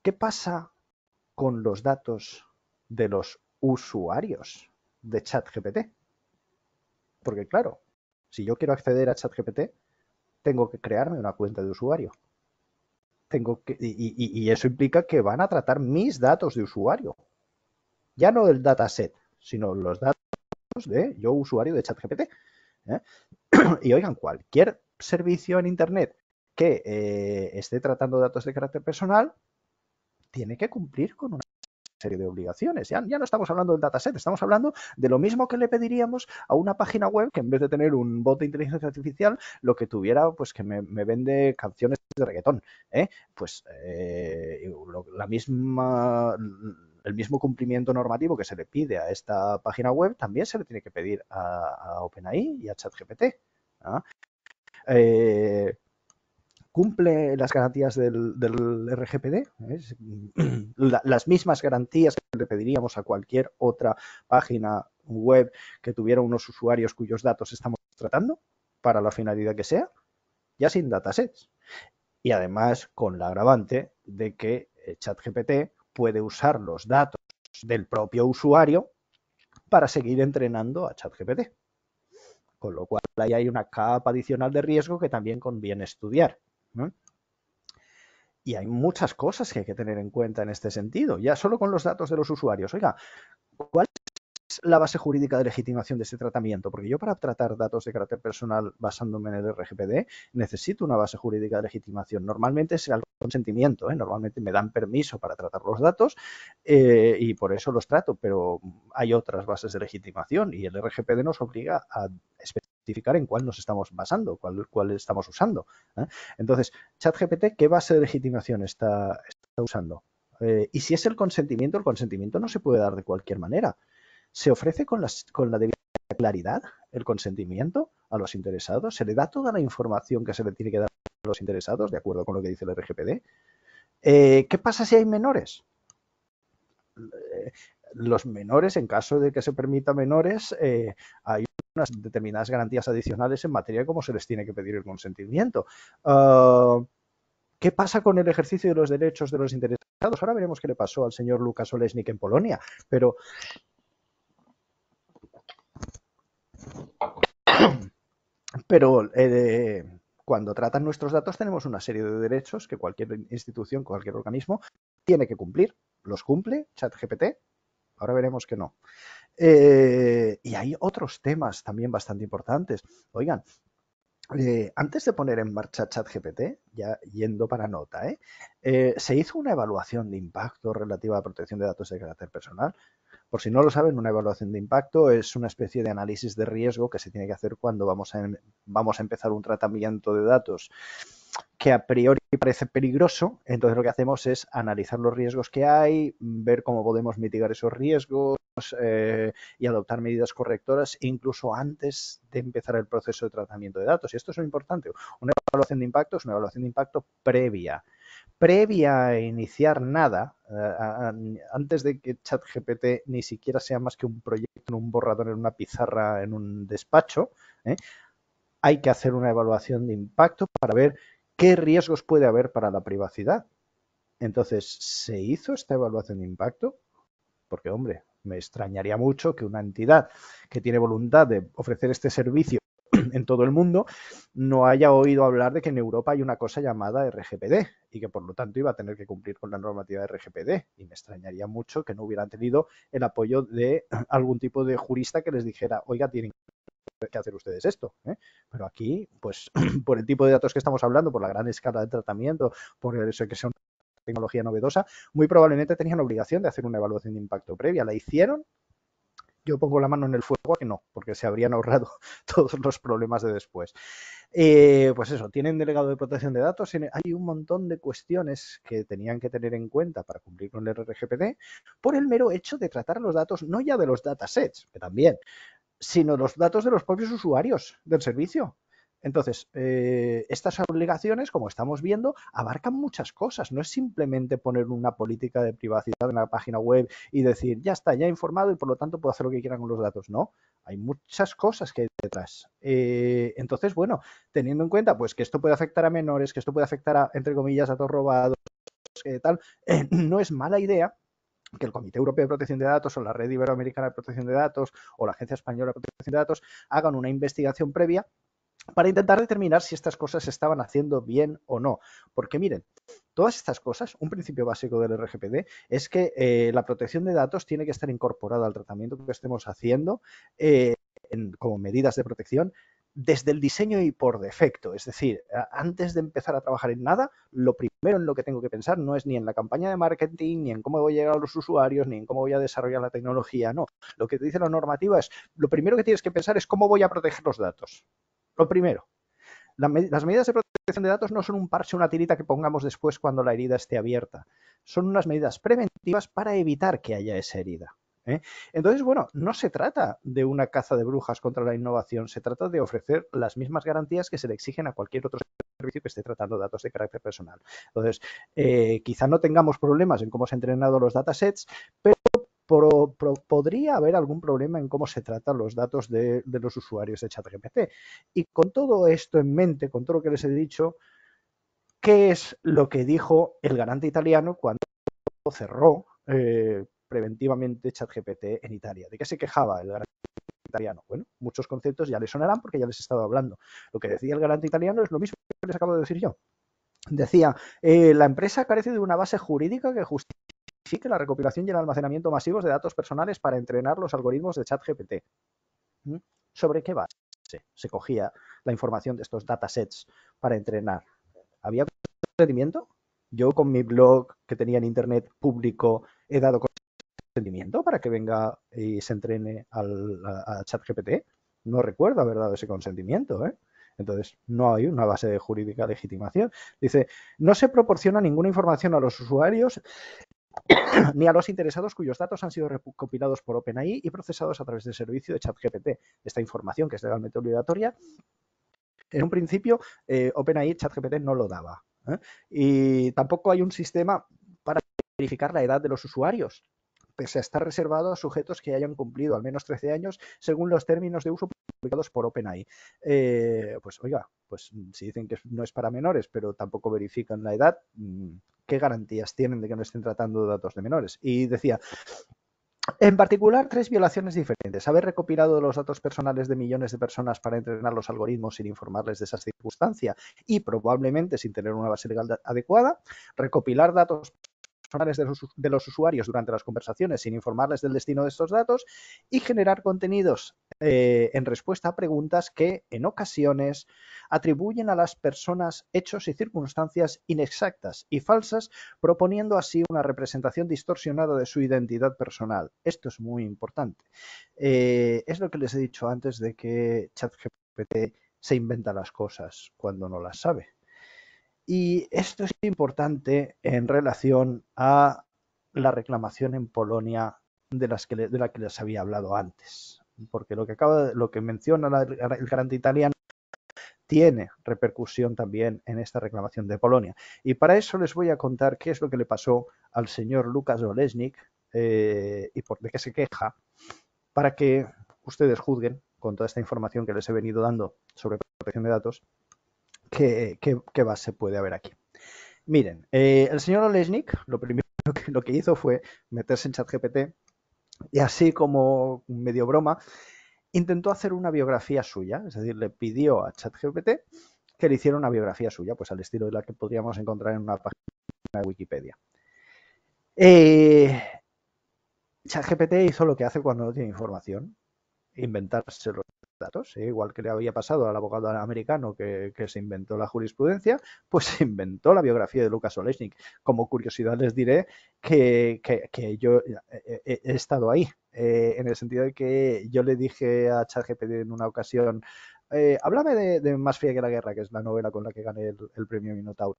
¿Qué pasa con los datos de los usuarios de ChatGPT? Porque claro, si yo quiero acceder a ChatGPT, tengo que crearme una cuenta de usuario. Y eso implica que van a tratar mis datos de usuario. Ya no el dataset, sino los datos de yo usuario de ChatGPT. ¿eh? Y oigan, cualquier servicio en Internet que esté tratando datos de carácter personal tiene que cumplir con una serie de obligaciones. Ya no estamos hablando del dataset, estamos hablando de lo mismo que le pediríamos a una página web que en vez de tener un bot de inteligencia artificial, lo que tuviera, pues que me vende canciones de reggaetón. Pues la misma el mismo cumplimiento normativo que se le pide a esta página web también se le tiene que pedir a OpenAI y a ChatGPT. ¿Ah? Cumple las garantías del RGPD, las mismas garantías que le pediríamos a cualquier otra página web que tuviera unos usuarios cuyos datos estamos tratando para la finalidad que sea, ya sin datasets. Y además con la agravante de que ChatGPT puede usar los datos del propio usuario para seguir entrenando a ChatGPT. Con lo cual ahí hay una capa adicional de riesgo que también conviene estudiar. Y hay muchas cosas que hay que tener en cuenta en este sentido, ya solo con los datos de los usuarios. Oiga, ¿cuál es la base jurídica de legitimación de ese tratamiento? Porque yo para tratar datos de carácter personal basándome en el RGPD necesito una base jurídica de legitimación. Normalmente será el consentimiento, normalmente me dan permiso para tratar los datos y por eso los trato, pero hay otras bases de legitimación y el RGPD nos obliga a especificar en cuál nos estamos basando, cuál estamos usando. Entonces, ChatGPT, ¿qué base de legitimación está usando? Y si es el consentimiento no se puede dar de cualquier manera. ¿Se ofrece con la debida claridad el consentimiento a los interesados? ¿Se le da toda la información que se le tiene que dar a los interesados, de acuerdo con lo que dice el RGPD? ¿Qué pasa si hay menores? Los menores, en caso de que se permita menores, hay unas determinadas garantías adicionales en materia de cómo se les tiene que pedir el consentimiento. ¿Qué pasa con el ejercicio de los derechos de los interesados? Ahora veremos qué le pasó al señor Lukas Olesnik en Polonia, pero cuando tratan nuestros datos tenemos una serie de derechos que cualquier institución, cualquier organismo tiene que cumplir. ¿Los cumple ChatGPT? Ahora veremos que no. Y hay otros temas también bastante importantes. Oigan, antes de poner en marcha ChatGPT, ya yendo para nota, se hizo una evaluación de impacto relativa a la protección de datos de carácter personal. Por si no lo saben, una evaluación de impacto es una especie de análisis de riesgo que se tiene que hacer cuando vamos a empezar un tratamiento de datos que a priori parece peligroso. Entonces lo que hacemos es analizar los riesgos que hay, ver cómo podemos mitigar esos riesgos y adoptar medidas correctoras incluso antes de empezar el proceso de tratamiento de datos. Y esto es lo importante. Una evaluación de impacto es una evaluación de impacto previa a iniciar nada, antes de que ChatGPT ni siquiera sea más que un proyecto en un borrador, en una pizarra, en un despacho, hay que hacer una evaluación de impacto para ver ¿qué riesgos puede haber para la privacidad? Entonces, ¿se hizo esta evaluación de impacto? Porque, hombre, me extrañaría mucho que una entidad que tiene voluntad de ofrecer este servicio en todo el mundo no haya oído hablar de que en Europa hay una cosa llamada RGPD y que por lo tanto iba a tener que cumplir con la normativa de RGPD. Y me extrañaría mucho que no hubieran tenido el apoyo de algún tipo de jurista que les dijera, oiga, tienen que hacer ustedes esto. Pero aquí, pues, por el tipo de datos que estamos hablando, por la gran escala de tratamiento, por eso que son tecnología novedosa, muy probablemente tenían la obligación de hacer una evaluación de impacto previa. ¿La hicieron? Yo pongo la mano en el fuego a que no, porque se habrían ahorrado todos los problemas de después. Pues eso, tienen delegado de protección de datos. Hay un montón de cuestiones que tenían que tener en cuenta para cumplir con el RGPD por el mero hecho de tratar los datos, no ya de los datasets, que también, sino los datos de los propios usuarios del servicio. Entonces, estas obligaciones, como estamos viendo, abarcan muchas cosas. No es simplemente poner una política de privacidad en la página web y decir, ya está, ya he informado y por lo tanto puedo hacer lo que quiera con los datos. No, hay muchas cosas que hay detrás. Entonces, bueno, teniendo en cuenta pues que esto puede afectar a menores, que esto puede afectar a, entre comillas, a datos robados, tal, no es mala idea que el Comité Europeo de Protección de Datos o la Red Iberoamericana de Protección de Datos o la Agencia Española de Protección de Datos hagan una investigación previa para intentar determinar si estas cosas se estaban haciendo bien o no. Porque miren, todas estas cosas, un principio básico del RGPD es que la protección de datos tiene que estar incorporada al tratamiento que estemos haciendo como medidas de protección desde el diseño y por defecto. Es decir, antes de empezar a trabajar en nada, lo primero en lo que tengo que pensar no es ni en la campaña de marketing, ni en cómo voy a llegar a los usuarios, ni en cómo voy a desarrollar la tecnología. No, lo que dice la normativa es, lo primero que tienes que pensar es cómo voy a proteger los datos. Lo primero. Las medidas de protección de datos no son un parche, una tirita que pongamos después cuando la herida esté abierta. Son unas medidas preventivas para evitar que haya esa herida. Entonces, bueno, no se trata de una caza de brujas contra la innovación, se trata de ofrecer las mismas garantías que se le exigen a cualquier otro servicio que esté tratando datos de carácter personal. Entonces, quizá no tengamos problemas en cómo se han entrenado los datasets, pero podría haber algún problema en cómo se tratan los datos de los usuarios de ChatGPT. Y con todo esto en mente, con todo lo que les he dicho, ¿qué es lo que dijo el garante italiano cuando cerró preventivamente ChatGPT en Italia? ¿De qué se quejaba el garante italiano? Bueno, muchos conceptos ya les sonarán porque ya les he estado hablando. Lo que decía el garante italiano es lo mismo que les acabo de decir yo. Decía, la empresa carece de una base jurídica que justifique la recopilación y el almacenamiento masivos de datos personales para entrenar los algoritmos de ChatGPT. ¿Sobre qué base se cogía la información de estos datasets para entrenar? ¿Había consentimiento? Yo con mi blog que tenía en internet público he dado consentimiento para que venga y se entrene a ChatGPT. No recuerdo haber dado ese consentimiento, ¿eh? Entonces, no hay una base de jurídica legitimación. Dice, no se proporciona ninguna información a los usuarios ni a los interesados cuyos datos han sido recopilados por OpenAI y procesados a través del servicio de ChatGPT. Esta información, que es legalmente obligatoria, en un principio OpenAI ChatGPT no lo daba. Y tampoco hay un sistema para verificar la edad de los usuarios, pese a estar reservado a sujetos que hayan cumplido al menos 13 años según los términos de uso publicados por OpenAI. Pues oiga, pues si dicen que no es para menores, pero tampoco verifican la edad, ¿qué garantías tienen de que no estén tratando datos de menores? Y decía, en particular, 3 violaciones diferentes. Haber recopilado los datos personales de millones de personas para entrenar los algoritmos sin informarles de esa circunstancia y probablemente sin tener una base legal adecuada. Recopilar datos personales de los usuarios durante las conversaciones sin informarles del destino de estos datos y generar contenidos en respuesta a preguntas que en ocasiones atribuyen a las personas hechos y circunstancias inexactas y falsas, proponiendo así una representación distorsionada de su identidad personal. Esto es muy importante. Es lo que les he dicho antes de que ChatGPT se inventa las cosas cuando no las sabe. Y esto es importante en relación a la reclamación en Polonia de la que les había hablado antes. Porque lo que menciona el garante italiano tiene repercusión también en esta reclamación de Polonia. Y para eso les voy a contar qué es lo que le pasó al señor Lukas Olesnik y de qué se queja, para que ustedes juzguen con toda esta información que les he venido dando sobre protección de datos, ¿qué base puede haber aquí? Miren, el señor Olesnik lo primero lo que hizo fue meterse en ChatGPT y así como medio broma, intentó hacer una biografía suya, es decir, le pidió a ChatGPT que le hiciera una biografía suya, pues al estilo de la que podríamos encontrar en una página de Wikipedia. ChatGPT hizo lo que hace cuando no tiene información, inventarse los datos, igual que le había pasado al abogado americano que se inventó la jurisprudencia, pues se inventó la biografía de Lucas Olesnik. Como curiosidad les diré que yo he estado ahí, en el sentido de que yo le dije a ChatGPT en una ocasión, háblame de Más fría que la guerra, que es la novela con la que gané el premio Minotauro.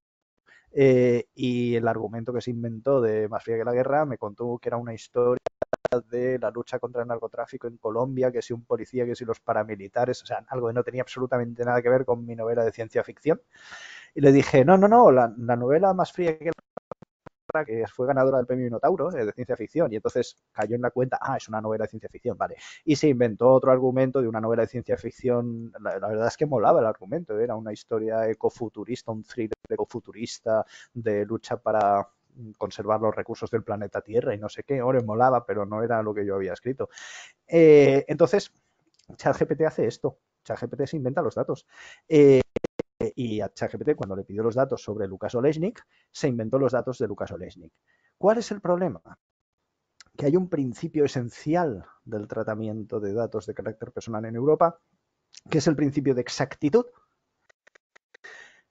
Y el argumento que se inventó de Más fría que la guerra me contó que era una historia de la lucha contra el narcotráfico en Colombia, que si un policía, que si los paramilitares, o sea, algo que no tenía absolutamente nada que ver con mi novela de ciencia ficción. Y le dije, no, la novela Más fría que que fue ganadora del premio Minotauro de ciencia ficción, y entonces cayó en la cuenta, es una novela de ciencia ficción, vale. Y se inventó otro argumento de una novela de ciencia ficción, la verdad es que molaba el argumento, era una historia ecofuturista, un thriller ecofuturista de lucha para conservar los recursos del planeta Tierra y no sé qué, ahora molaba, pero no era lo que yo había escrito. Entonces, ChatGPT hace esto, ChatGPT se inventa los datos. Y a ChatGPT, cuando le pidió los datos sobre Lukas Olesnik, se inventó los datos de Lukas Olesnik. ¿Cuál es el problema? Que hay un principio esencial del tratamiento de datos de carácter personal en Europa, que es el principio de exactitud.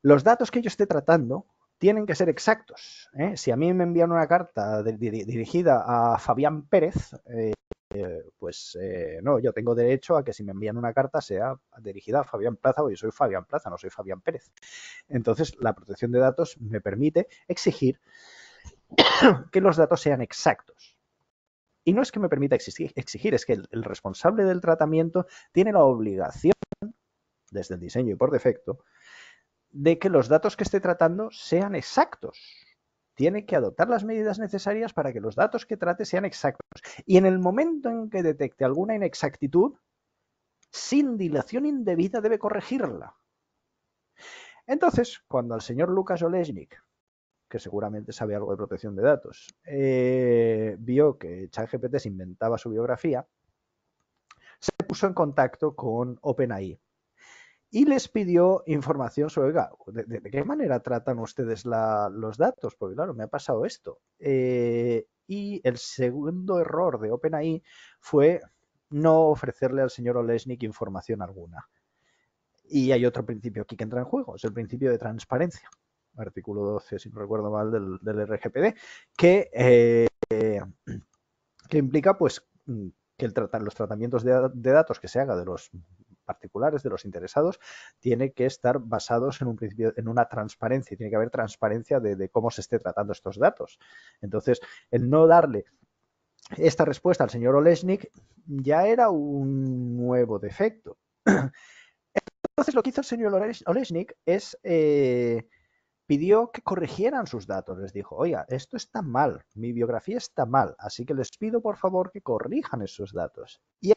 Los datos que yo esté tratando tienen que ser exactos. Si a mí me envían una carta dirigida a Fabián Pérez, pues no, yo tengo derecho a que si me envían una carta sea dirigida a Fabián Plaza, o yo soy Fabián Plaza, no soy Fabián Pérez. Entonces, la protección de datos me permite exigir que los datos sean exactos. Y no es que me permita exigir, es que el responsable del tratamiento tiene la obligación, desde el diseño y por defecto, de que los datos que esté tratando sean exactos. Tiene que adoptar las medidas necesarias para que los datos que trate sean exactos. Y en el momento en que detecte alguna inexactitud, sin dilación indebida debe corregirla. Entonces, cuando al señor Lukas Olesnik, que seguramente sabe algo de protección de datos, vio que ChatGPT se inventaba su biografía, se puso en contacto con OpenAI y les pidió información sobre, oiga, ¿de qué manera tratan ustedes los datos? Porque claro, me ha pasado esto. Y el segundo error de OpenAI fue no ofrecerle al señor Olesnik información alguna. Y hay otro principio aquí que entra en juego, es el principio de transparencia. Artículo 12, si no recuerdo mal, del RGPD, que implica pues que los tratamientos de datos que se haga de los particulares, de los interesados, tiene que estar basados en un principio, en una transparencia, tiene que haber transparencia de cómo se esté tratando estos datos. Entonces, el no darle esta respuesta al señor Olesnik ya era un nuevo defecto. Entonces, lo que hizo el señor Olesnik es pidió que corrigieran sus datos. Les dijo, oiga, esto está mal, mi biografía está mal, así que les pido por favor que corrijan esos datos. Y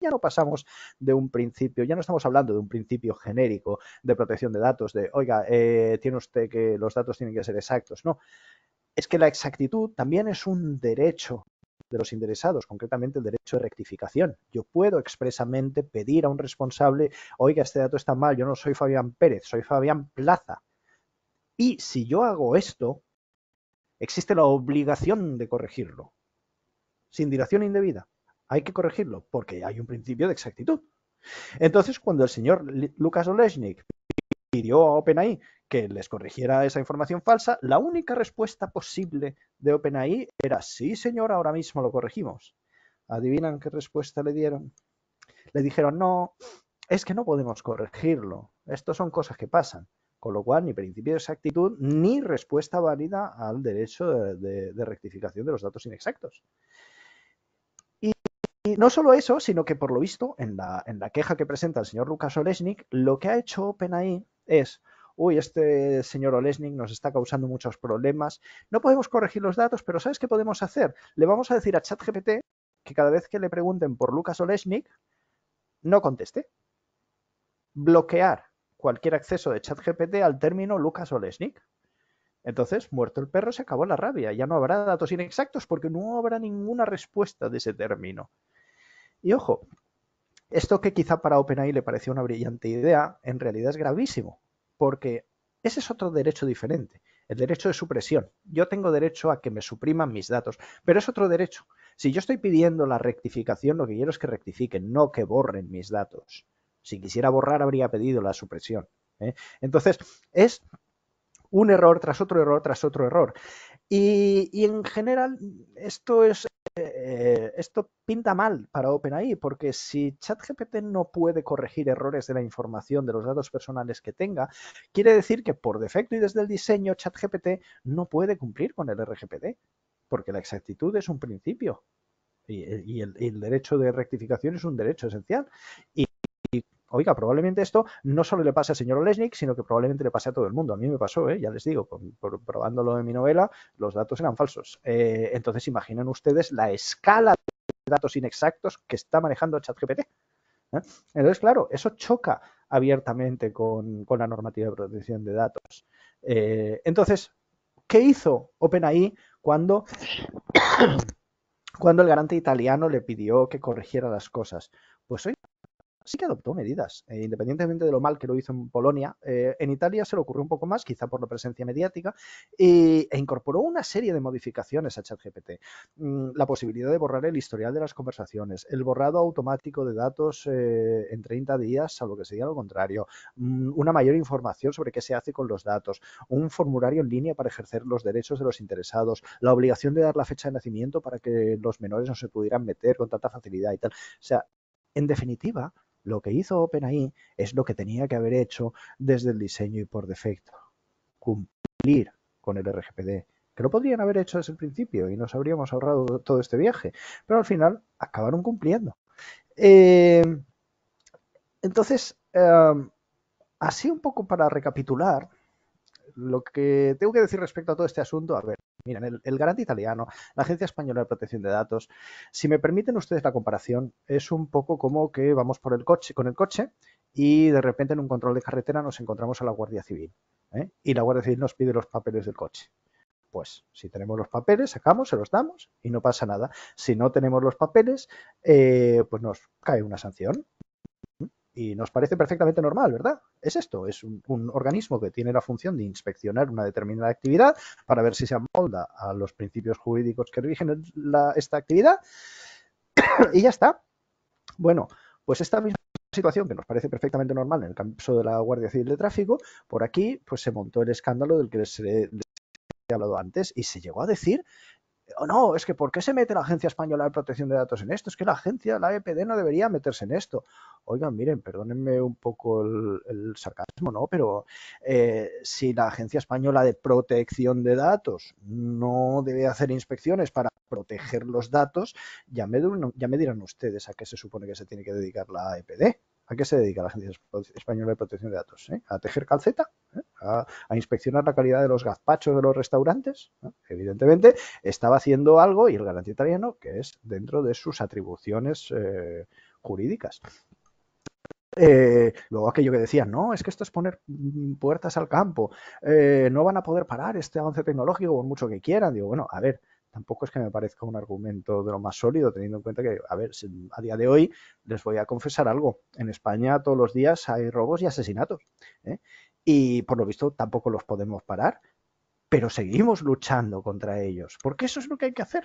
ya no pasamos de un principio, ya no estamos hablando de un principio genérico de protección de datos, de, oiga, tiene usted que los datos tienen que ser exactos. No, es que la exactitud también es un derecho de los interesados, concretamente el derecho de rectificación. Yo puedo expresamente pedir a un responsable, oiga, este dato está mal, yo no soy Fabián Pérez, soy Fabián Plaza. Y si yo hago esto, existe la obligación de corregirlo, sin dilación indebida. Hay que corregirlo porque hay un principio de exactitud. Entonces, cuando el señor Lukas Olesnik pidió a OpenAI que les corrigiera esa información falsa, la única respuesta posible de OpenAI era, sí, señor, ahora mismo lo corregimos. ¿Adivinan qué respuesta le dieron? Le dijeron, no, es que no podemos corregirlo. Esto son cosas que pasan. Con lo cual, ni principio de exactitud ni respuesta válida al derecho de rectificación de los datos inexactos. Y no solo eso, sino que por lo visto, en la queja que presenta el señor Lukas Olesnik, lo que ha hecho OpenAI es, uy, este señor Olesnik nos está causando muchos problemas, no podemos corregir los datos, pero ¿sabes qué podemos hacer? Le vamos a decir a ChatGPT que cada vez que le pregunten por Lukas Olesnik, no conteste. Bloquear cualquier acceso de ChatGPT al término Lucas Olesnik. Entonces, muerto el perro, se acabó la rabia. Ya no habrá datos inexactos porque no habrá ninguna respuesta de ese término. Y ojo, esto que quizá para OpenAI le parecía una brillante idea, en realidad es gravísimo, porque ese es otro derecho diferente, el derecho de supresión. Yo tengo derecho a que me supriman mis datos, pero es otro derecho. Si yo estoy pidiendo la rectificación, lo que quiero es que rectifiquen, no que borren mis datos. Si quisiera borrar, habría pedido la supresión. Entonces, es un error tras otro error tras otro error. Y en general, esto pinta mal para OpenAI, porque si ChatGPT no puede corregir errores de la información de los datos personales que tenga, quiere decir que por defecto y desde el diseño ChatGPT no puede cumplir con el RGPD, porque la exactitud es un principio y el derecho de rectificación es un derecho esencial. Y oiga, probablemente esto no solo le pase al señor Olesnik, sino que probablemente le pase a todo el mundo. A mí me pasó, ya les digo, probándolo en mi novela, los datos eran falsos. Entonces imaginen ustedes la escala de datos inexactos que está manejando ChatGPT. Entonces, claro, eso choca abiertamente con la normativa de protección de datos. Entonces, ¿qué hizo OpenAI cuando el garante italiano le pidió que corrigiera las cosas? Pues hoy sí que adoptó medidas, independientemente de lo mal que lo hizo en Polonia. En Italia se le ocurrió un poco más, quizá por la presencia mediática, e incorporó una serie de modificaciones a ChatGPT. La posibilidad de borrar el historial de las conversaciones, el borrado automático de datos en 30 días, salvo que se diga lo contrario, una mayor información sobre qué se hace con los datos, un formulario en línea para ejercer los derechos de los interesados, la obligación de dar la fecha de nacimiento para que los menores no se pudieran meter con tanta facilidad y tal. O sea, en definitiva, lo que hizo OpenAI es lo que tenía que haber hecho desde el diseño y por defecto. Cumplir con el RGPD, que lo podrían haber hecho desde el principio y nos habríamos ahorrado todo este viaje, pero al final acabaron cumpliendo. Entonces, así un poco para recapitular, lo que tengo que decir respecto a todo este asunto, a ver, miren, el garante italiano, la Agencia Española de Protección de Datos, si me permiten ustedes la comparación, es un poco como que vamos por el coche, con el coche y de repente en un control de carretera nos encontramos a la Guardia Civil. Y la Guardia Civil nos pide los papeles del coche. Pues si tenemos los papeles, sacamos, se los damos y no pasa nada. Si no tenemos los papeles, pues nos cae una sanción. Y nos parece perfectamente normal, ¿verdad? Es esto, es un organismo que tiene la función de inspeccionar una determinada actividad para ver si se amolda a los principios jurídicos que rigen esta actividad y ya está. Bueno, pues esta misma situación que nos parece perfectamente normal en el caso de la Guardia Civil de Tráfico, por aquí pues se montó el escándalo del que les he hablado antes y se llegó a decir oh, no, es que ¿por qué se mete la Agencia Española de Protección de Datos en esto? Es que la agencia, la EPD, no debería meterse en esto. Oigan, miren, perdónenme un poco el sarcasmo, ¿no? Pero si la Agencia Española de Protección de Datos no debe hacer inspecciones para proteger los datos, ya me dirán ustedes a qué se supone que se tiene que dedicar la EPD. ¿A qué se dedica la Agencia Española de Protección de Datos? ¿A tejer calceta? ¿A inspeccionar la calidad de los gazpachos de los restaurantes? Evidentemente, estaba haciendo algo, y el garante italiano, que es dentro de sus atribuciones jurídicas. Luego aquello que decían, no, es que esto es poner puertas al campo, no van a poder parar este avance tecnológico por mucho que quieran. Digo, bueno, a ver, tampoco es que me parezca un argumento de lo más sólido, teniendo en cuenta que, a ver, a día de hoy les voy a confesar algo. En España todos los días hay robos y asesinatos, ¿eh? Y por lo visto tampoco los podemos parar, pero seguimos luchando contra ellos, porque eso es lo que hay que hacer.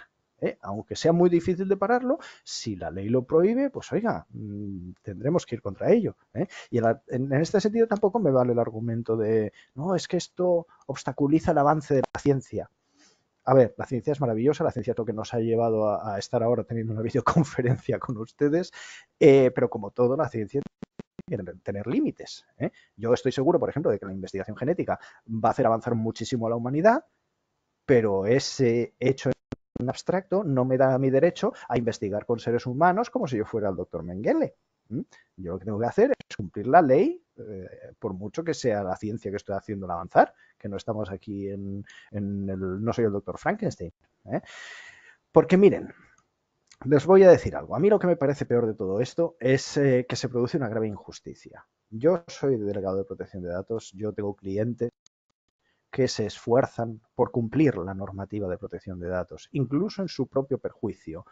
Aunque sea muy difícil de pararlo, si la ley lo prohíbe, pues oiga, tendremos que ir contra ello. Y en este sentido tampoco me vale el argumento de, no, es que esto obstaculiza el avance de la ciencia. A ver, la ciencia es maravillosa, la ciencia es lo que nos ha llevado a estar ahora teniendo una videoconferencia con ustedes, pero como todo, la ciencia tiene que tener límites. Yo estoy seguro, por ejemplo, de que la investigación genética va a hacer avanzar muchísimo a la humanidad, pero ese hecho en abstracto no me da mi derecho a investigar con seres humanos como si yo fuera el doctor Mengele. Yo lo que tengo que hacer es cumplir la ley, por mucho que sea la ciencia que estoy haciendo avanzar, que no estamos aquí no soy el doctor Frankenstein. Porque miren, les voy a decir algo. A mí lo que me parece peor de todo esto es que se produce una grave injusticia. Yo soy delegado de protección de datos, yo tengo clientes que se esfuerzan por cumplir la normativa de protección de datos, incluso en su propio perjuicio.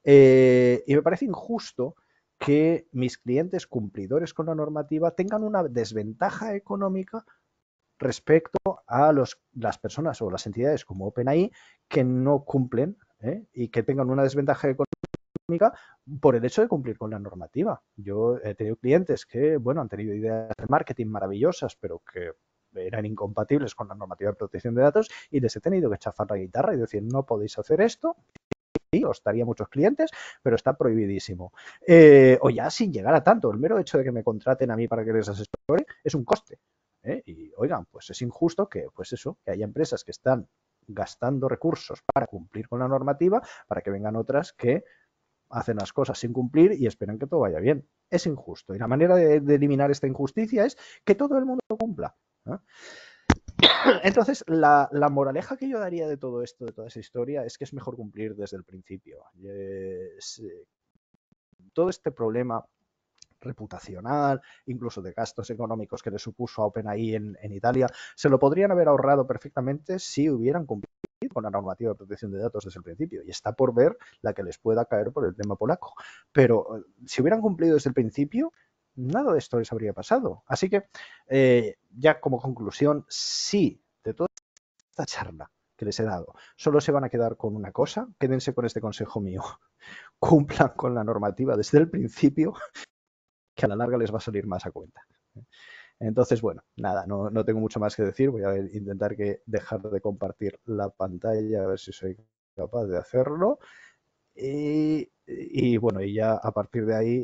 Y me parece injusto que mis clientes cumplidores con la normativa tengan una desventaja económica respecto a las personas o las entidades como OpenAI que no cumplen, y que tengan una desventaja económica por el hecho de cumplir con la normativa. Yo he tenido clientes que, bueno, han tenido ideas de marketing maravillosas, pero que eran incompatibles con la normativa de protección de datos y les he tenido que chafar la guitarra y decir, no podéis hacer esto. Sí, os daría muchos clientes, pero está prohibidísimo. O ya sin llegar a tanto, el mero hecho de que me contraten a mí para que les asesore es un coste. Y oigan, pues es injusto que, pues eso, que haya empresas que están gastando recursos para cumplir con la normativa, para que vengan otras que hacen las cosas sin cumplir y esperan que todo vaya bien. Es injusto. Y la manera de eliminar esta injusticia es que todo el mundo cumpla. Entonces, la moraleja que yo daría de todo esto, de toda esa historia, es que es mejor cumplir desde el principio. Todo este problema reputacional, incluso de gastos económicos que le supuso a OpenAI en Italia, se lo podrían haber ahorrado perfectamente si hubieran cumplido con la normativa de protección de datos desde el principio. Y está por ver la que les pueda caer por el tema polaco. Pero si hubieran cumplido desde el principio, nada de esto les habría pasado. Así que, ya como conclusión, sí, de toda esta charla que les he dado, solo se van a quedar con una cosa, quédense con este consejo mío. Cumplan con la normativa desde el principio, que a la larga les va a salir más a cuenta. Entonces, bueno, nada, no tengo mucho más que decir. Voy a intentar dejar de compartir la pantalla, a ver si soy capaz de hacerlo. Y bueno, y ya a partir de ahí